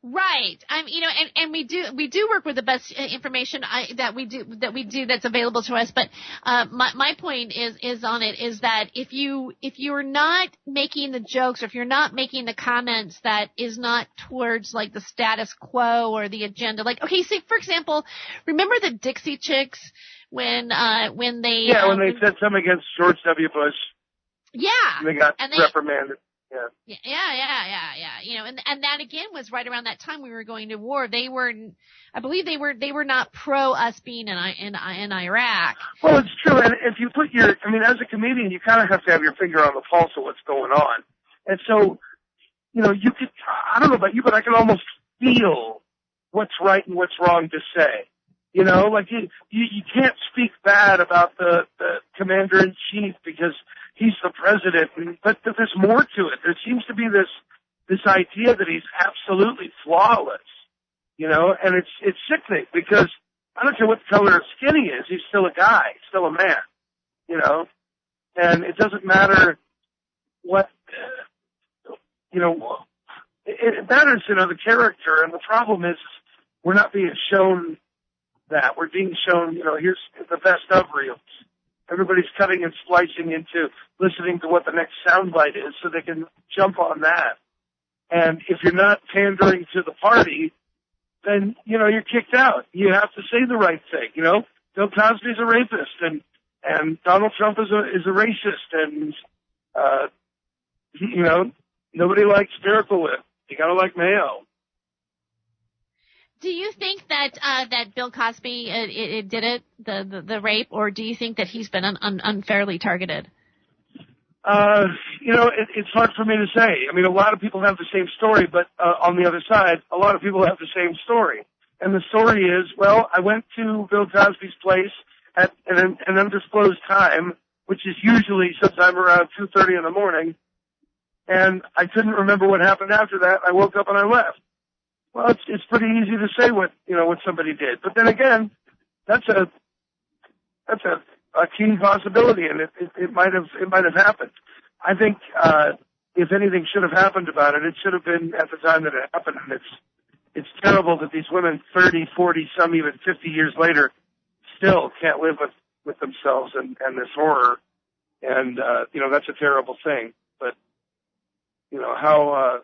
Speaker 1: Right. And we do work with the best information that we do that's available to us. But my point is that if you're not making the jokes, or if you're not making the comments that is not towards like the status quo or the agenda, like, okay, say for example, remember the Dixie Chicks when they
Speaker 9: said something against George W. Bush.
Speaker 1: Yeah.
Speaker 9: And they got reprimanded.
Speaker 1: Yeah. And that again was right around that time we were going to war. I believe they were not pro us being in Iraq.
Speaker 9: Well, it's true. And if you put as a comedian, you kind of have to have your finger on the pulse of what's going on. And so, you could, I don't know about you, but I can almost feel what's right and what's wrong to say. Like you can't speak bad about the commander in chief because he's the president, but there's more to it. There seems to be this idea that he's absolutely flawless, and it's sickening because I don't care what the color of skin he is, he's still a guy, still a man, and it doesn't matter what, it matters, the character, and the problem is we're not being shown that. We're being shown, here's the best of reels. Everybody's cutting and splicing into listening to what the next soundbite is so they can jump on that. And if you're not pandering to the party, then, you're kicked out. You have to say the right thing, Bill Cosby's a rapist and Donald Trump is a racist and, nobody likes Miracle Whip. You gotta like mayo.
Speaker 1: Do you think that Bill Cosby did it, the rape, or do you think that he's been unfairly targeted?
Speaker 9: It's hard for me to say. A lot of people have the same story, but on the other side, a lot of people have the same story. And the story is, I went to Bill Cosby's place at an undisclosed time, which is usually sometime around 2:30 in the morning, and I couldn't remember what happened after that. I woke up and I left. Well, it's pretty easy to say what somebody did, but then again, that's a keen possibility, and it might have happened. I think if anything should have happened about it, it should have been at the time that it happened. And it's terrible that these women, 30, 40, some even 50 years later, still can't live with themselves and this horror, and that's a terrible thing. But how.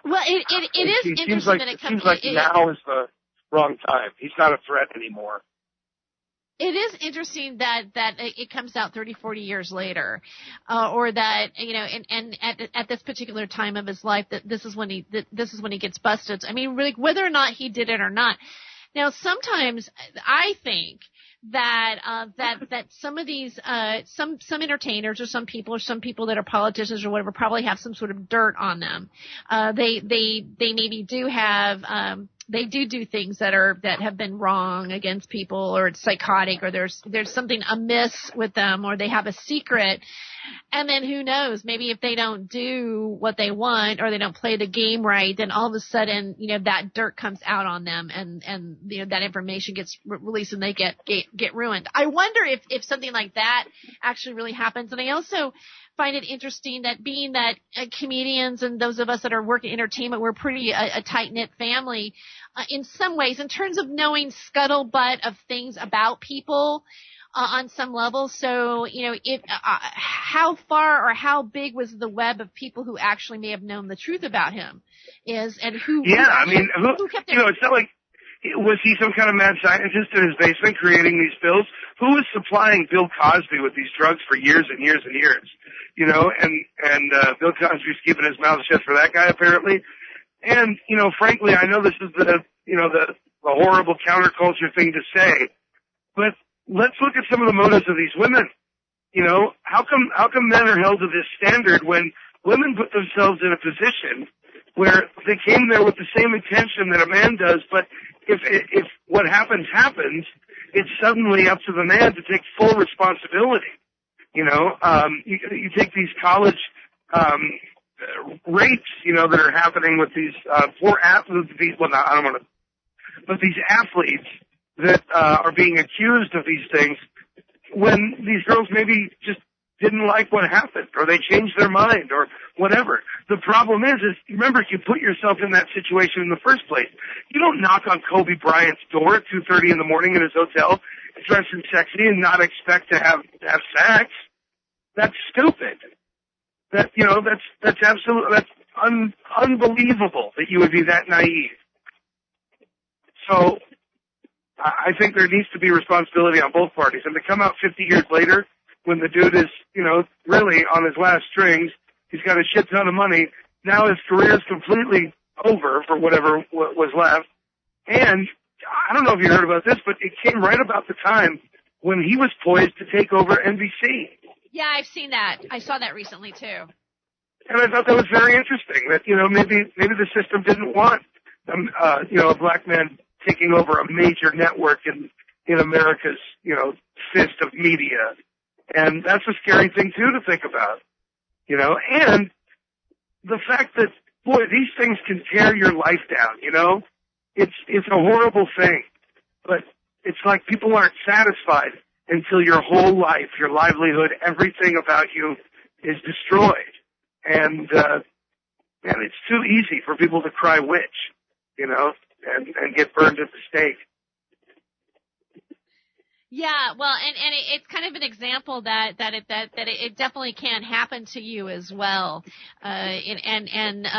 Speaker 1: Well, it is interesting that it comes.
Speaker 9: Seems like now is the wrong time. He's not a threat anymore.
Speaker 1: It is interesting that it comes out 30, 40 years later, or that and at this particular time of his life that this is when he gets busted. Really, whether or not he did it or not. Now, sometimes I think that some of these some entertainers or some people that are politicians or whatever probably have some sort of dirt on them. They maybe do have they do things that have been wrong against people, or it's psychotic, or there's something amiss with them, or they have a secret. And then who knows, maybe if they don't do what they want or they don't play the game right, then all of a sudden, that dirt comes out on them and that information gets released and they get ruined. I wonder if something like that actually really happens. And I also find it interesting that being that comedians and those of us that are working entertainment, we're pretty a tight-knit family in some ways in terms of knowing scuttlebutt of things about people. On some level. So, how far or how big was the web of people who actually may have known the truth about him and who kept their...
Speaker 9: it's not like, was he some kind of mad scientist in his basement creating these pills? Who was supplying Bill Cosby with these drugs for years and years and years? And Bill Cosby's keeping his mouth shut for that guy apparently. And, frankly, I know this is the horrible counterculture thing to say, but let's look at some of the motives of these women. How come men are held to this standard when women put themselves in a position where they came there with the same intention that a man does, but if what happens, it's suddenly up to the man to take full responsibility. You take these college rapes, that are happening with these poor athletes. But these athletes that are being accused of these things when these girls maybe just didn't like what happened, or they changed their mind, or whatever. The problem is remember, you put yourself in that situation in the first place. You don't knock on Kobe Bryant's door at 2:30 in the morning in his hotel, dressed in sexy, and not expect to have sex. That's stupid. That's unbelievable that you would be that naive. So, I think there needs to be responsibility on both parties. And to come out 50 years later, when the dude is, really on his last strings, he's got a shit ton of money, now his career is completely over for whatever was left. And I don't know if you heard about this, but it came right about the time when he was poised to take over NBC.
Speaker 1: Yeah, I've seen that. I saw that recently, too.
Speaker 9: And I thought that was very interesting, that, maybe the system didn't want, a black man taking over a major network in America's, fist of media. And that's a scary thing, too, to think about, and the fact that, boy, these things can tear your life down, it's a horrible thing, but it's like people aren't satisfied until your whole life, your livelihood, everything about you is destroyed. And it's too easy for people to cry witch, and get burned at the stake.
Speaker 1: Yeah, well, and it's kind of an example that it definitely can happen to you as well. And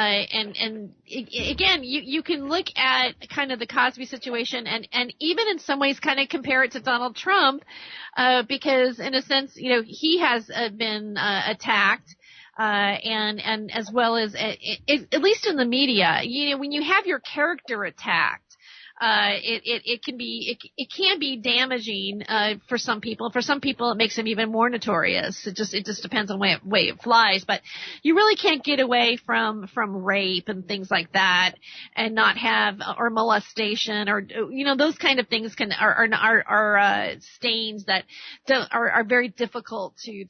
Speaker 1: again, you can look at kind of the Cosby situation and even in some ways kind of compare it to Donald Trump, because in a sense, he has been attacked. And as well as, at least in the media, when you have your character attacked, it can be damaging, for some people. For some people, it makes them even more notorious. It just depends on the way it flies. But you really can't get away from rape and things like that and not have, or molestation or, those kind of things are stains that are very difficult to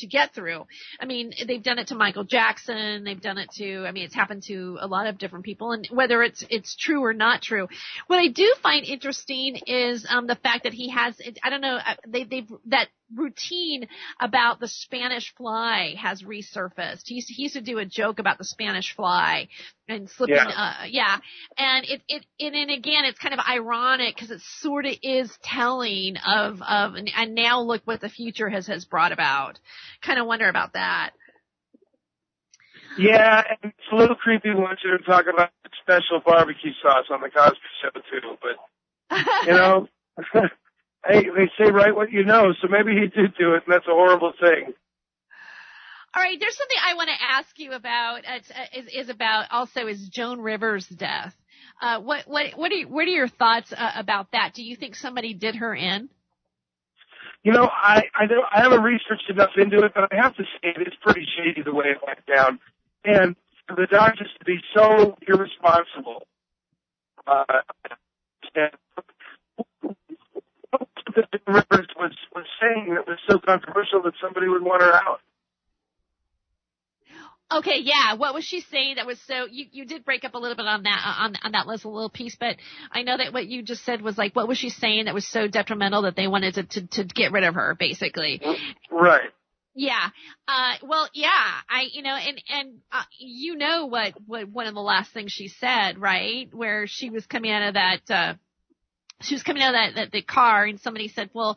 Speaker 1: get through. I mean, they've done it to Michael Jackson. They've done it to, it's happened to a lot of different people, and whether it's true or not true. What I do find interesting is the fact that he has, I don't know, that routine about the Spanish fly has resurfaced. He used to do a joke about the Spanish fly and slipping, and and again, it's kind of ironic because it sort of is telling of, and now look what the future has brought about. Kind of wonder about that.
Speaker 9: Yeah, and it's a little creepy once you talk about special barbecue sauce on the Cosby Show too, but hey, they say right what you know, so maybe he did do it, and that's a horrible thing.
Speaker 1: All right, there's something I want to ask you about. Is Joan Rivers' death. What are your thoughts about that? Do you think somebody did her in?
Speaker 9: You know, I haven't researched enough into it, but I have to say it is pretty shady the way it went down. And for the Dodgers to be so irresponsible, Rivers was saying that was so controversial that somebody would want her out.
Speaker 1: Okay, yeah. What was she saying that was so? You did break up a little bit on that little piece, but I know that what you just said was like, what was she saying that was so detrimental that they wanted to get rid of her, basically?
Speaker 9: Right.
Speaker 1: Yeah. Well, yeah. You know what one of the last things she said, right? Where she was coming out of that. She was coming out of the car, and somebody said, well,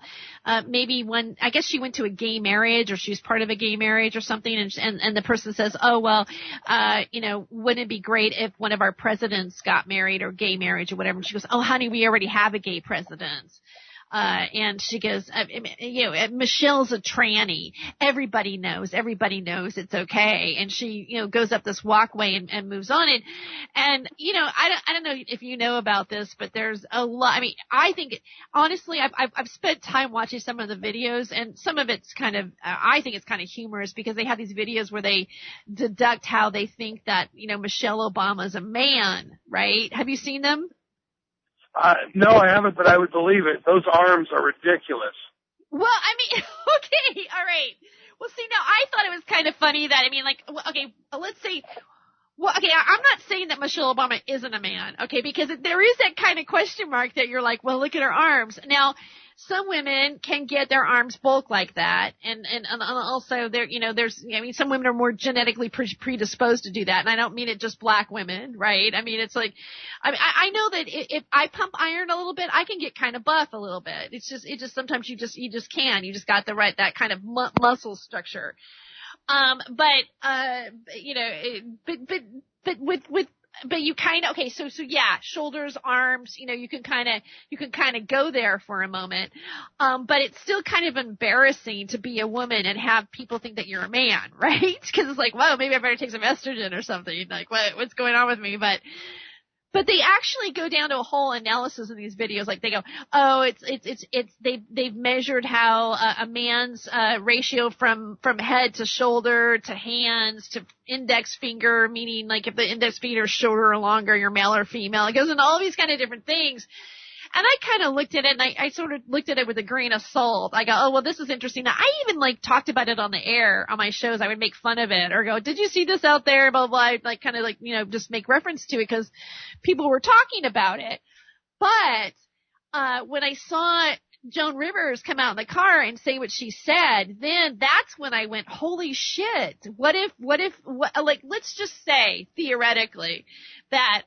Speaker 1: maybe I guess she went to a gay marriage, or she was part of a gay marriage or something, and the person says, oh, well, wouldn't it be great if one of our presidents got married, or gay marriage or whatever? And she goes, oh, honey, we already have a gay president. And she goes, Michelle's a tranny. Everybody knows it's okay. And she, goes up this walkway and moves on. And, I don't know if you know about this, but there's a lot. I mean, I think, honestly, I've spent time watching some of the videos, and some of it's kind of, I think it's kind of humorous, because they have these videos where they deduct how they think that, Michelle Obama is a man, right? Have you seen them?
Speaker 9: No, I haven't, but I would believe it. Those arms are ridiculous.
Speaker 1: Well, I mean, okay, all right. Well, see, now I thought it was kind of funny that, let's say, I'm not saying that Michelle Obama isn't a man, okay, because there is that kind of question mark that you're like, well, look at her arms. Now, some women can get their arms bulk like that, and also some women are more genetically predisposed to do that, and I don't mean it just black women, right? I mean, it's like, I know that if I pump iron a little bit, I can get kind of buff a little bit. It's just sometimes you just got that kind of muscle structure. But you kind of, okay, so yeah, shoulders, arms, you can kind of go there for a moment. But it's still kind of embarrassing to be a woman and have people think that you're a man, right? Cause it's like, well, maybe I better take some estrogen or something. Like, what's going on with me? But they actually go down to a whole analysis of these videos. Like they go, oh, they've measured how a man's ratio from head to shoulder to hands to index finger, meaning like if the index finger is shorter or longer, you're male or female. It goes into all these kind of different things. And I kind of looked at it, and I sort of looked at it with a grain of salt. I go, oh, well, this is interesting. Now, I even talked about it on the air on my shows. I would make fun of it or go, did you see this out there? Blah, blah, blah. Just make reference to it because people were talking about it. But, when I saw Joan Rivers come out in the car and say what she said, then that's when I went, holy shit. Let's just say theoretically that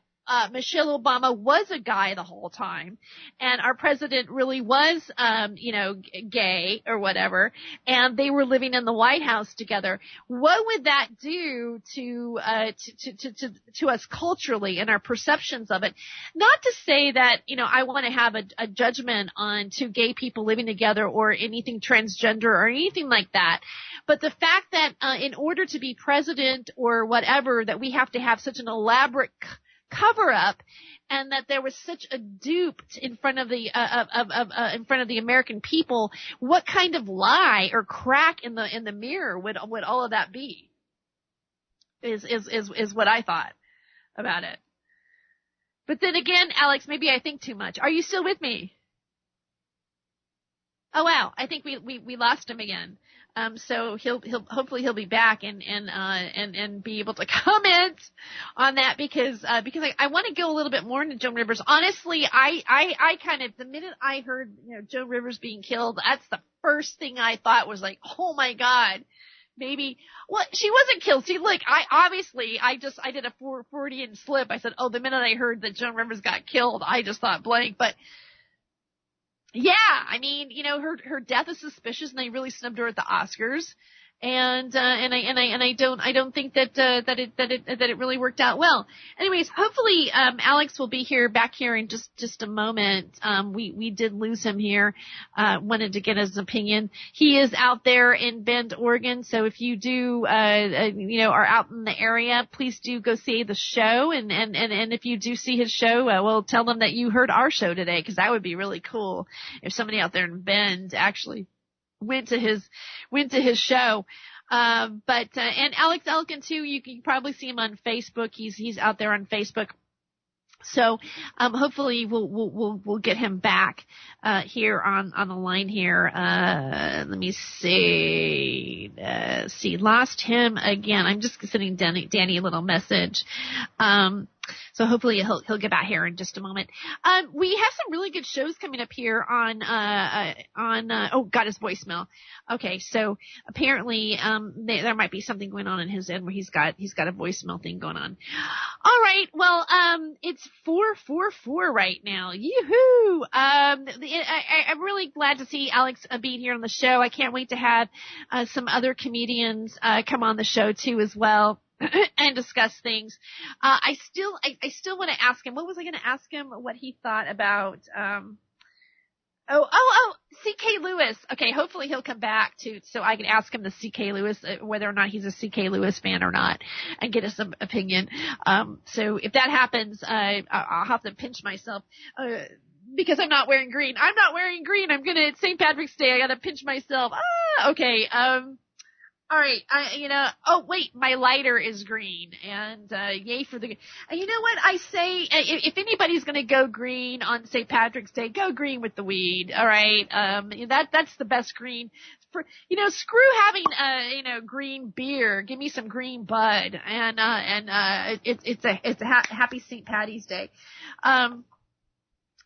Speaker 1: Michelle Obama was a guy the whole time, and our president really was, gay or whatever, and they were living in the White House together. What would that do to us culturally and our perceptions of it? Not to say that, I want to have a judgment on two gay people living together or anything transgender or anything like that. But the fact that, in order to be president or whatever, that we have to have such an elaborate cover up, and that there was such a dupe in front of the American people. What kind of lie or crack in the mirror would all of that be? Is what I thought about it. But then again, Alex, maybe I think too much. Are you still with me? Oh wow, I think we lost him again. So hopefully he'll be back and be able to comment on that because I want to go a little bit more into Joan Rivers. Honestly, I kind of, the minute I heard, Joan Rivers being killed, that's the first thing I thought was like, oh my God, maybe, well, she wasn't killed. See, look, I did a Freudian slip. I said, oh, the minute I heard that Joan Rivers got killed, I just thought blank, but yeah, I mean, her death is suspicious, and they really snubbed her at the Oscars. And I don't think that it really worked out well. Anyways, hopefully, Alex will be back here in just a moment. We did lose him here. Wanted to get his opinion. He is out there in Bend, Oregon. So if you do, are out in the area, please do go see the show. And if you do see his show, we'll tell them that you heard our show today, because that would be really cool if somebody out there in Bend actually went to his show. And Alex Elkin too, you can probably see him on Facebook. He's out there on Facebook. So, hopefully we'll get him back, here on the line here. Let me see. Lost him again. I'm just sending Danny a little message. So hopefully he'll get back here in just a moment. We have some really good shows coming up here on oh, got his voicemail. Okay. So apparently, there might be something going on in his end where he's got a voicemail thing going on. All right. Well, it's 444 right now. Yoo-hoo. I'm really glad to see Alex being here on the show. I can't wait to have, some other comedians, come on the show too as well. And discuss things. I still want to ask him. What was I going to ask him? What he thought about? C.K. Lewis. Okay, hopefully he'll come back so I can ask him the C.K. Lewis, whether or not he's a C.K. Lewis fan or not, and get us some opinion. So if that happens, I'll have to pinch myself. Because I'm not wearing green. I'm not wearing green. It's St. Patrick's Day. I got to pinch myself. Okay. All right, oh wait, my lighter is green, and yay for the. And you know what I say? If anybody's going to go green on St. Patrick's Day, go green with the weed. All right, that's the best green. Screw having green beer. Give me some green bud, and it's a happy St. Patty's Day. I'm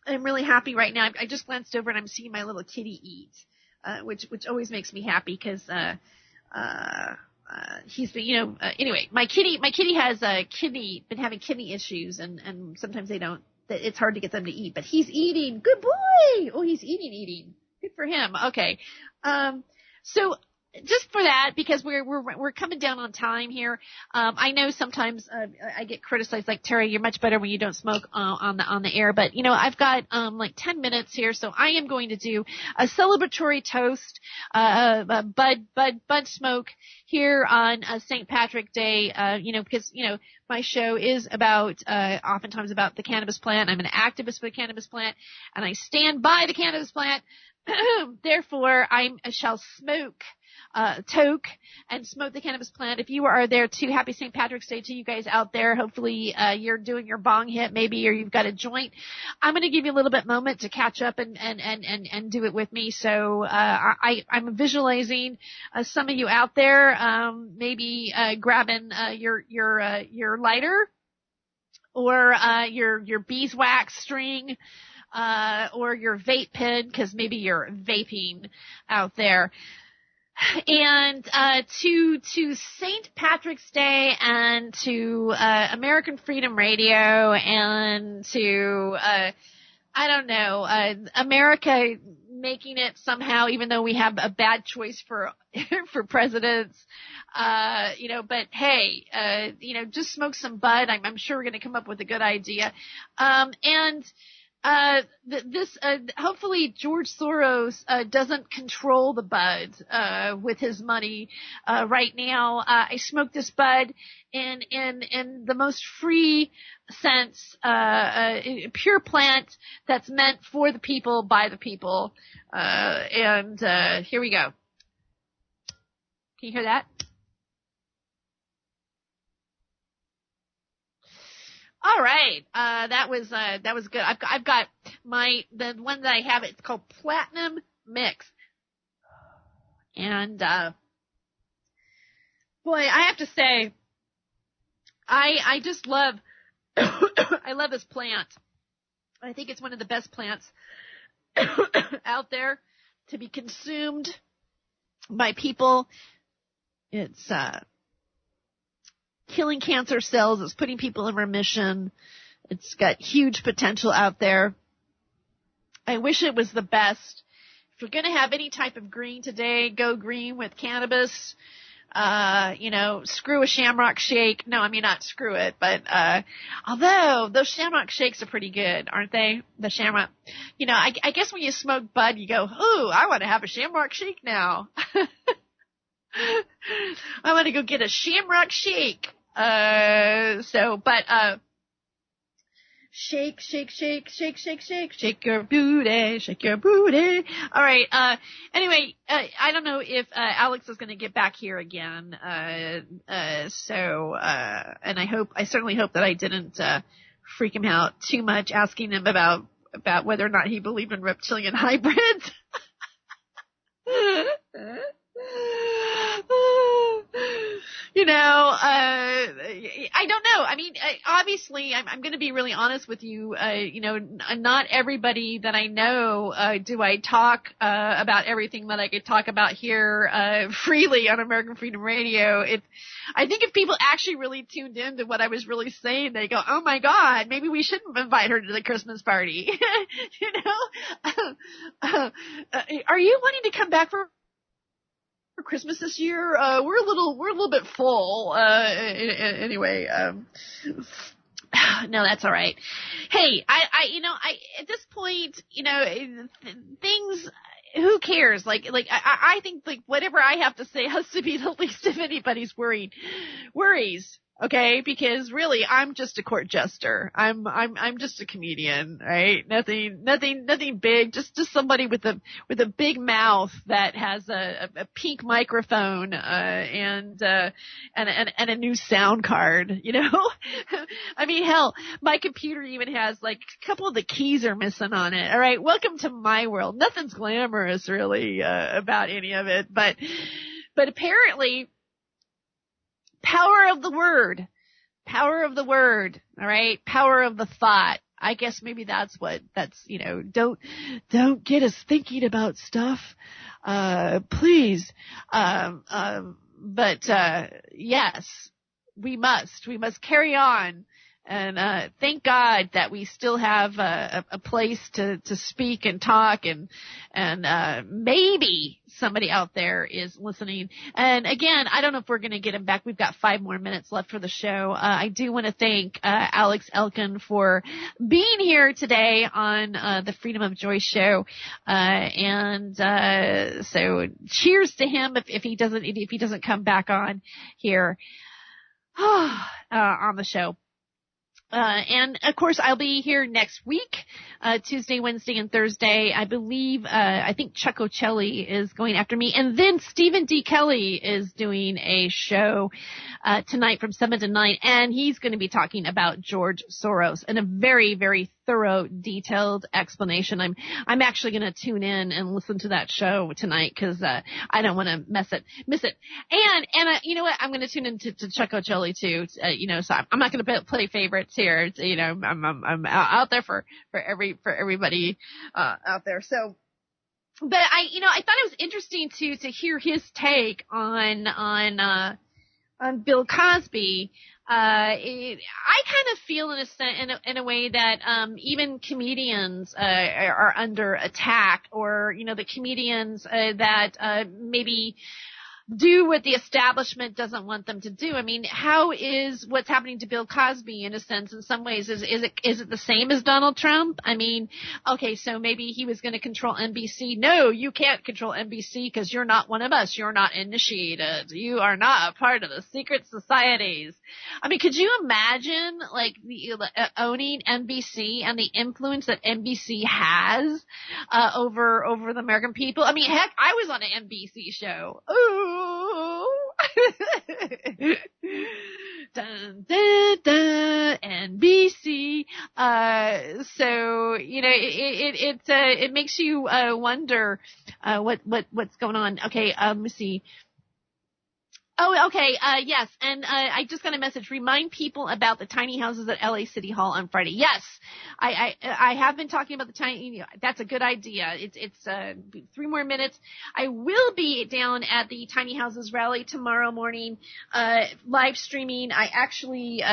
Speaker 1: really happy right now. I just glanced over and I'm seeing my little kitty eat, which always makes me happy because. He's been, anyway, my kitty has, been having kidney issues and sometimes it's hard to get them to eat, but he's eating. Good boy. Oh, he's eating. Good for him. Okay. So just for that, because we're coming down on time here. I know sometimes, I get criticized like, Terry, you're much better when you don't smoke, on the air, but I've got, like 10 minutes here. So I am going to do a celebratory toast, bud smoke here on St. Patrick Day, because, my show is about, oftentimes about the cannabis plant. I'm an activist for the cannabis plant and I stand by the cannabis plant. Therefore, I shall smoke, toke and smoke the cannabis plant. If you are there too, happy St. Patrick's Day to you guys out there. Hopefully, you're doing your bong hit maybe, or you've got a joint. I'm going to give you a little bit moment to catch up and do it with me. So, I'm visualizing, some of you out there, maybe, grabbing, your lighter or, your beeswax string. Or your vape pen, because maybe you're vaping out there. And to St. Patrick's Day and to American Freedom Radio and to America making it somehow, even though we have a bad choice for presidents, but hey, just smoke some bud. I'm sure we're going to come up with a good idea. Hopefully George Soros, doesn't control the bud, with his money, right now. I smoke this bud in the most free sense, pure plant that's meant for the people, by the people. Here we go. Can you hear that? All right. That was good. I've got the one that I have, it's called Platinum Mix. And, boy, I have to say, I just love, I love this plant. I think it's one of the best plants out there to be consumed by people. It's, killing cancer cells. It's putting people in remission. It's got huge potential out there. I wish it was the best. If you're going to have any type of green today, go green with cannabis. screw a Shamrock Shake. No, I mean not screw it, but although those Shamrock Shakes are pretty good, aren't they? The Shamrock. I guess when you smoke bud, you go, ooh, I want to have a Shamrock Shake now. I want to go get a Shamrock Shake. Shake, shake, shake, shake, shake, shake, shake your booty, shake your booty. All right. Anyway, I don't know if Alex is going to get back here again. And I certainly hope that I didn't freak him out too much, asking him about whether or not he believed in reptilian hybrids. I don't know. I mean, obviously, I'm going to be really honest with you. Not everybody that I know do I talk about everything that I could talk about here freely on American Freedom Radio. I think if people actually really tuned in to what I was really saying, they go, "Oh my God, maybe we shouldn't invite her to the Christmas party." Are you wanting to come back for Christmas this year? We're a little bit full. Anyway, no, that's all right. Hey, I at this point, things, who cares? I think whatever I have to say has to be the least of anybody's worries. Okay, because really, I'm just a court jester. I'm just a comedian, right? Nothing big. Just somebody with a big mouth that has a pink microphone, and a new sound card. I mean, hell, my computer even has a couple of the keys are missing on it. All right, welcome to my world. Nothing's glamorous really about any of it, but apparently. Power of the word, all right? Power of the thought. I guess maybe that's don't get us thinking about stuff, please. But yes, we must carry on. And thank God that we still have a place to speak and talk, and maybe somebody out there is listening. And again, I don't know if we're going to get him back. We've got 5 more minutes left for the show. I do want to thank Alex Elkin for being here today on the Freedom of Joyce show. So cheers to him if he doesn't come back on here on the show. And of course, I'll be here next week, Tuesday, Wednesday, and Thursday. I think Chuck Ocelli is going after me. And then Stephen D. Kelly is doing a show, tonight from 7 to 9. And he's going to be talking about George Soros in a very, very thorough, detailed explanation. I'm actually going to tune in and listen to that show tonight because, I don't want to miss it. And you know what? I'm going to tune into Chuck Ocelli too, so I'm not going to play favorites here. I'm out there for everybody, out there. So, but I thought it was interesting to hear his take on Bill Cosby. I kind of feel in a way that even comedians are under attack, or the comedians that maybe do what the establishment doesn't want them to do. I mean, how is what's happening to Bill Cosby, in a sense, in some ways, is it the same as Donald Trump? I mean, okay, so maybe he was going to control NBC. No, you can't control NBC because you're not one of us. You're not initiated. You are not a part of the secret societies. I mean, could you imagine owning NBC and the influence that NBC has over the American people? I mean, heck, I was on an NBC show. Ooh. Dun, dun, dun, NBC. So it makes you wonder what's going on. Okay, let me see. Oh, okay. Yes. And I just got a message. Remind people about the tiny houses at LA City Hall on Friday. Yes. I have been talking about the tiny, that's a good idea. It's 3 more minutes. I will be down at the Tiny Houses rally tomorrow morning, live streaming. I actually,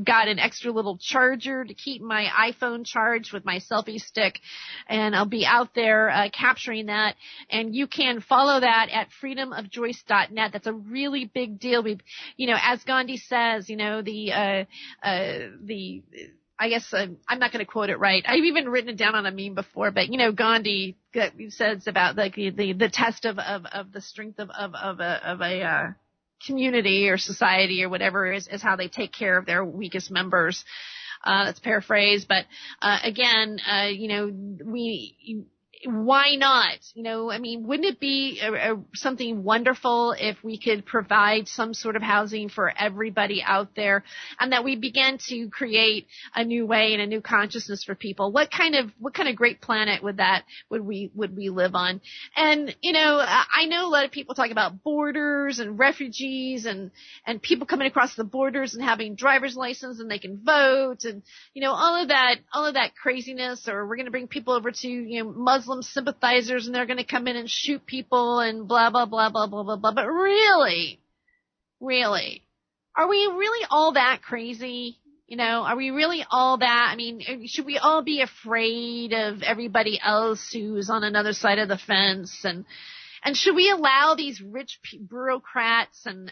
Speaker 1: got an extra little charger to keep my iPhone charged with my selfie stick, and I'll be out there, capturing that. And you can follow that at freedomofjoyce.net. That's a really really big deal. We, as Gandhi says, I guess I'm not going to quote it right. I've even written it down on a meme before, but Gandhi says about the test of the strength of a community or society or whatever is how they take care of their weakest members. That's paraphrased, but again, why not? Wouldn't it be something wonderful if we could provide some sort of housing for everybody out there, and that we begin to create a new way and a new consciousness for people? What kind of great planet would we live on? And I know a lot of people talk about borders and refugees and people coming across the borders and having driver's license and they can vote and all of that craziness, or we're going to bring people over to Muslim sympathizers and they're going to come in and shoot people and blah, blah, blah, blah, blah, blah, blah. But really, are we really all that crazy? Are we really all that? I mean, should we all be afraid of everybody else who's on another side of the fence? And should we allow these rich bureaucrats and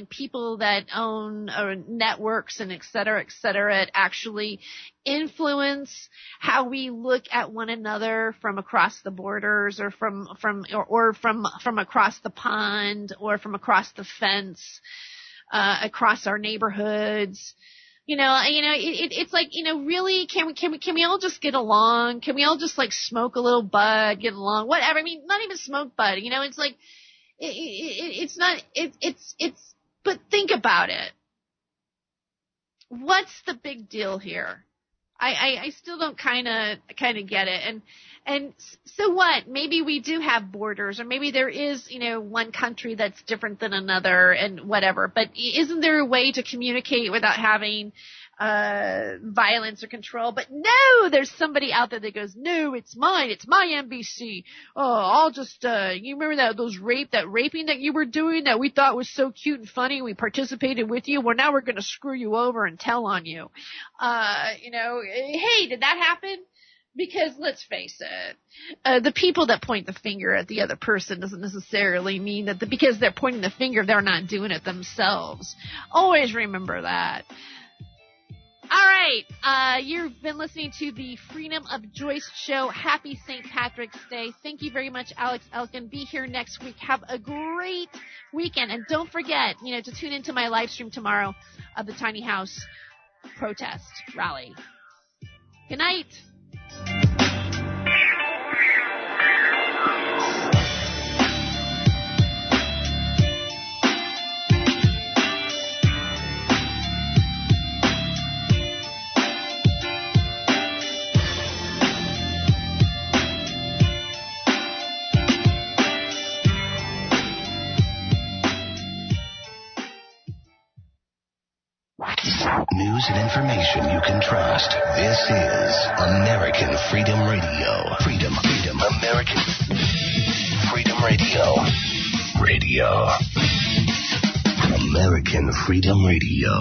Speaker 1: people that own networks and et cetera, actually influence how we look at one another from across the borders, or from across the pond, or from across the fence, across our neighborhoods? It's like, really, can we all just get along? Can we all just like smoke a little bud, get along, whatever? I mean, not even smoke bud, it's like, but think about it. What's the big deal here? I still don't kind of get it. And so what? Maybe we do have borders, or maybe there is, one country that's different than another and whatever. But isn't there a way to communicate without having violence or control? But no, there's somebody out there that goes, no, it's mine. It's my NBC. Oh, I'll just, you remember that raping that you were doing that we thought was so cute and funny? We participated with you. Well, now we're going to screw you over and tell on you. Hey, did that happen? Because let's face it, the people that point the finger at the other person doesn't necessarily mean that because they're pointing the finger, they're not doing it themselves. Always remember that. All right, you've been listening to the Freedom of Joyce show. Happy St. Patrick's Day. Thank you very much, Alex Elkin. Be here next week. Have a great weekend. And don't forget, to tune into my live stream tomorrow of the Tiny House protest rally. Good night.
Speaker 4: News and information you can trust. This is American Freedom Radio. Freedom, American Freedom Radio. American Freedom Radio.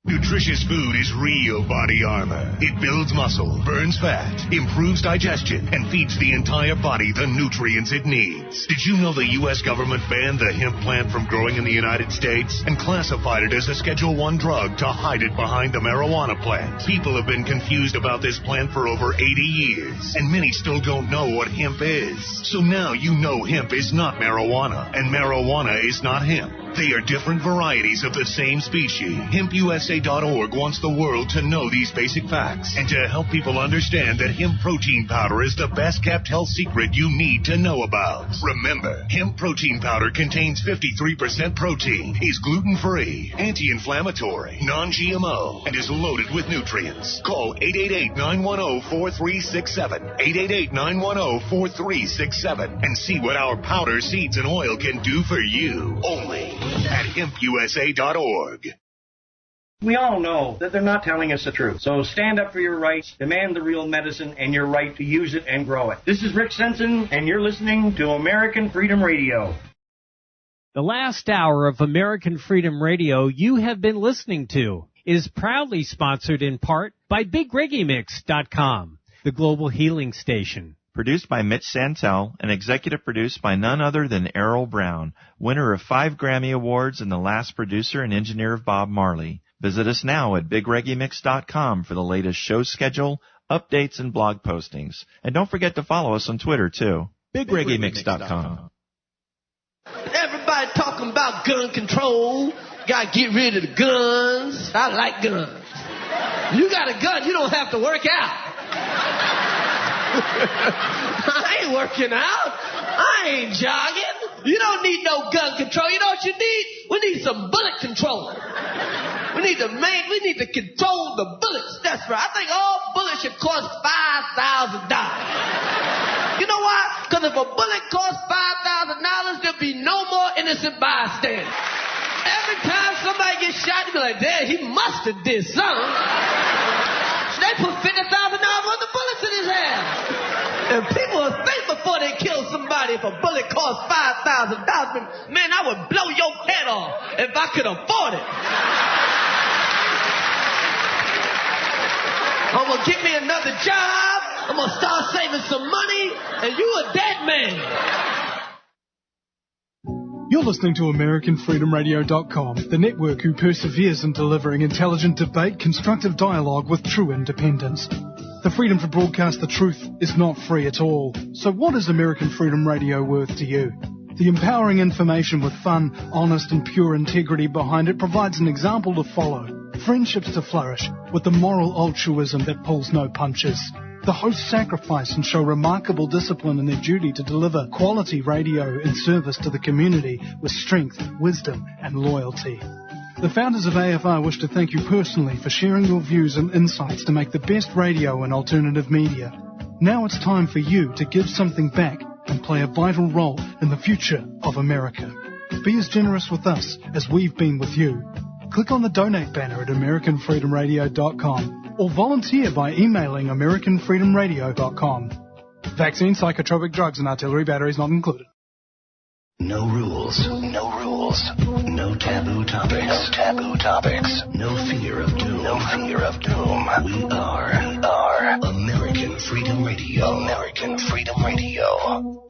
Speaker 5: Nutritious food is real body armor. It builds muscle, burns fat, improves digestion, and feeds the entire body the nutrients it needs. Did you know the U.S. government banned the hemp plant from growing in the United States and classified it as a Schedule I drug to hide it behind the marijuana plant? People have been confused about this plant for over 80 years, and many still don't know what hemp is. So now you know hemp is not marijuana, and marijuana is not hemp. They are different varieties of the same species. HempUSA.org wants the world to know these basic facts and to help people understand that hemp protein powder is the best kept health secret you need to know about. Remember, hemp protein powder contains 53% protein, is gluten-free, anti-inflammatory, non-GMO, and is loaded with nutrients. Call 888-910-4367, 888-910-4367, and see what our powder, seeds, and oil can do for you. Only at HempUSA.org.
Speaker 8: We all know that they're not telling us the truth. So stand up for your rights, demand the real medicine, and your right to use it and grow it. This is Rick Sensen, and you're listening to American Freedom Radio.
Speaker 10: The last hour of American Freedom Radio you have been listening to is proudly sponsored in part by BigReggaeMix.com, the global healing station.
Speaker 11: Produced by Mitch Santel and executive produced by none other than Errol Brown, winner of 5 Grammy Awards and the last producer and engineer of Bob Marley. Visit us now at BigReggaeMix.com for the latest show schedule, updates, and blog postings. And don't forget to follow us on Twitter, too. BigReggaeMix.com.
Speaker 12: Everybody talking about gun control. Gotta get rid of the guns. I like guns. You got a gun, you don't have to work out. I ain't working out. I ain't jogging. You don't need no gun control. You know what you need? We need some bullet control. We need to control the bullets. That's right. I think all bullets should cost $5,000. You know why? Because if a bullet costs $5,000, there'll be no more innocent bystanders. Every time somebody gets shot, you be like, "Damn, he must have did something." They put $50,000 worth of bullets in his head. And people will think before they kill somebody if a bullet costs $5,000. Man, I would blow your head off if I could afford it. I'm going to get me another job. I'm going to start saving some money. And you a dead man.
Speaker 7: You're listening to AmericanFreedomRadio.com, the network who perseveres in delivering intelligent debate, constructive dialogue with true independence. The freedom to broadcast the truth is not free at all. So what is American Freedom Radio worth to you? The empowering information with fun, honest and pure integrity behind it provides an example to follow. Friendships to flourish with the moral altruism that pulls no punches. The hosts sacrifice and show remarkable discipline in their duty to deliver quality radio in service to the community with strength, wisdom, and loyalty. The founders of AFR wish to thank you personally for sharing your views and insights to make the best radio and alternative media. Now it's time for you to give something back and play a vital role in the future of America. Be as generous with us as we've been with you. Click on the donate banner at AmericanFreedomRadio.com. or volunteer by emailing AmericanFreedomRadio.com. Vaccine, psychotropic drugs, and artillery batteries not included.
Speaker 4: No rules. No rules. No taboo topics. No taboo topics. No fear of doom. No fear of doom. We are American Freedom Radio. American Freedom Radio.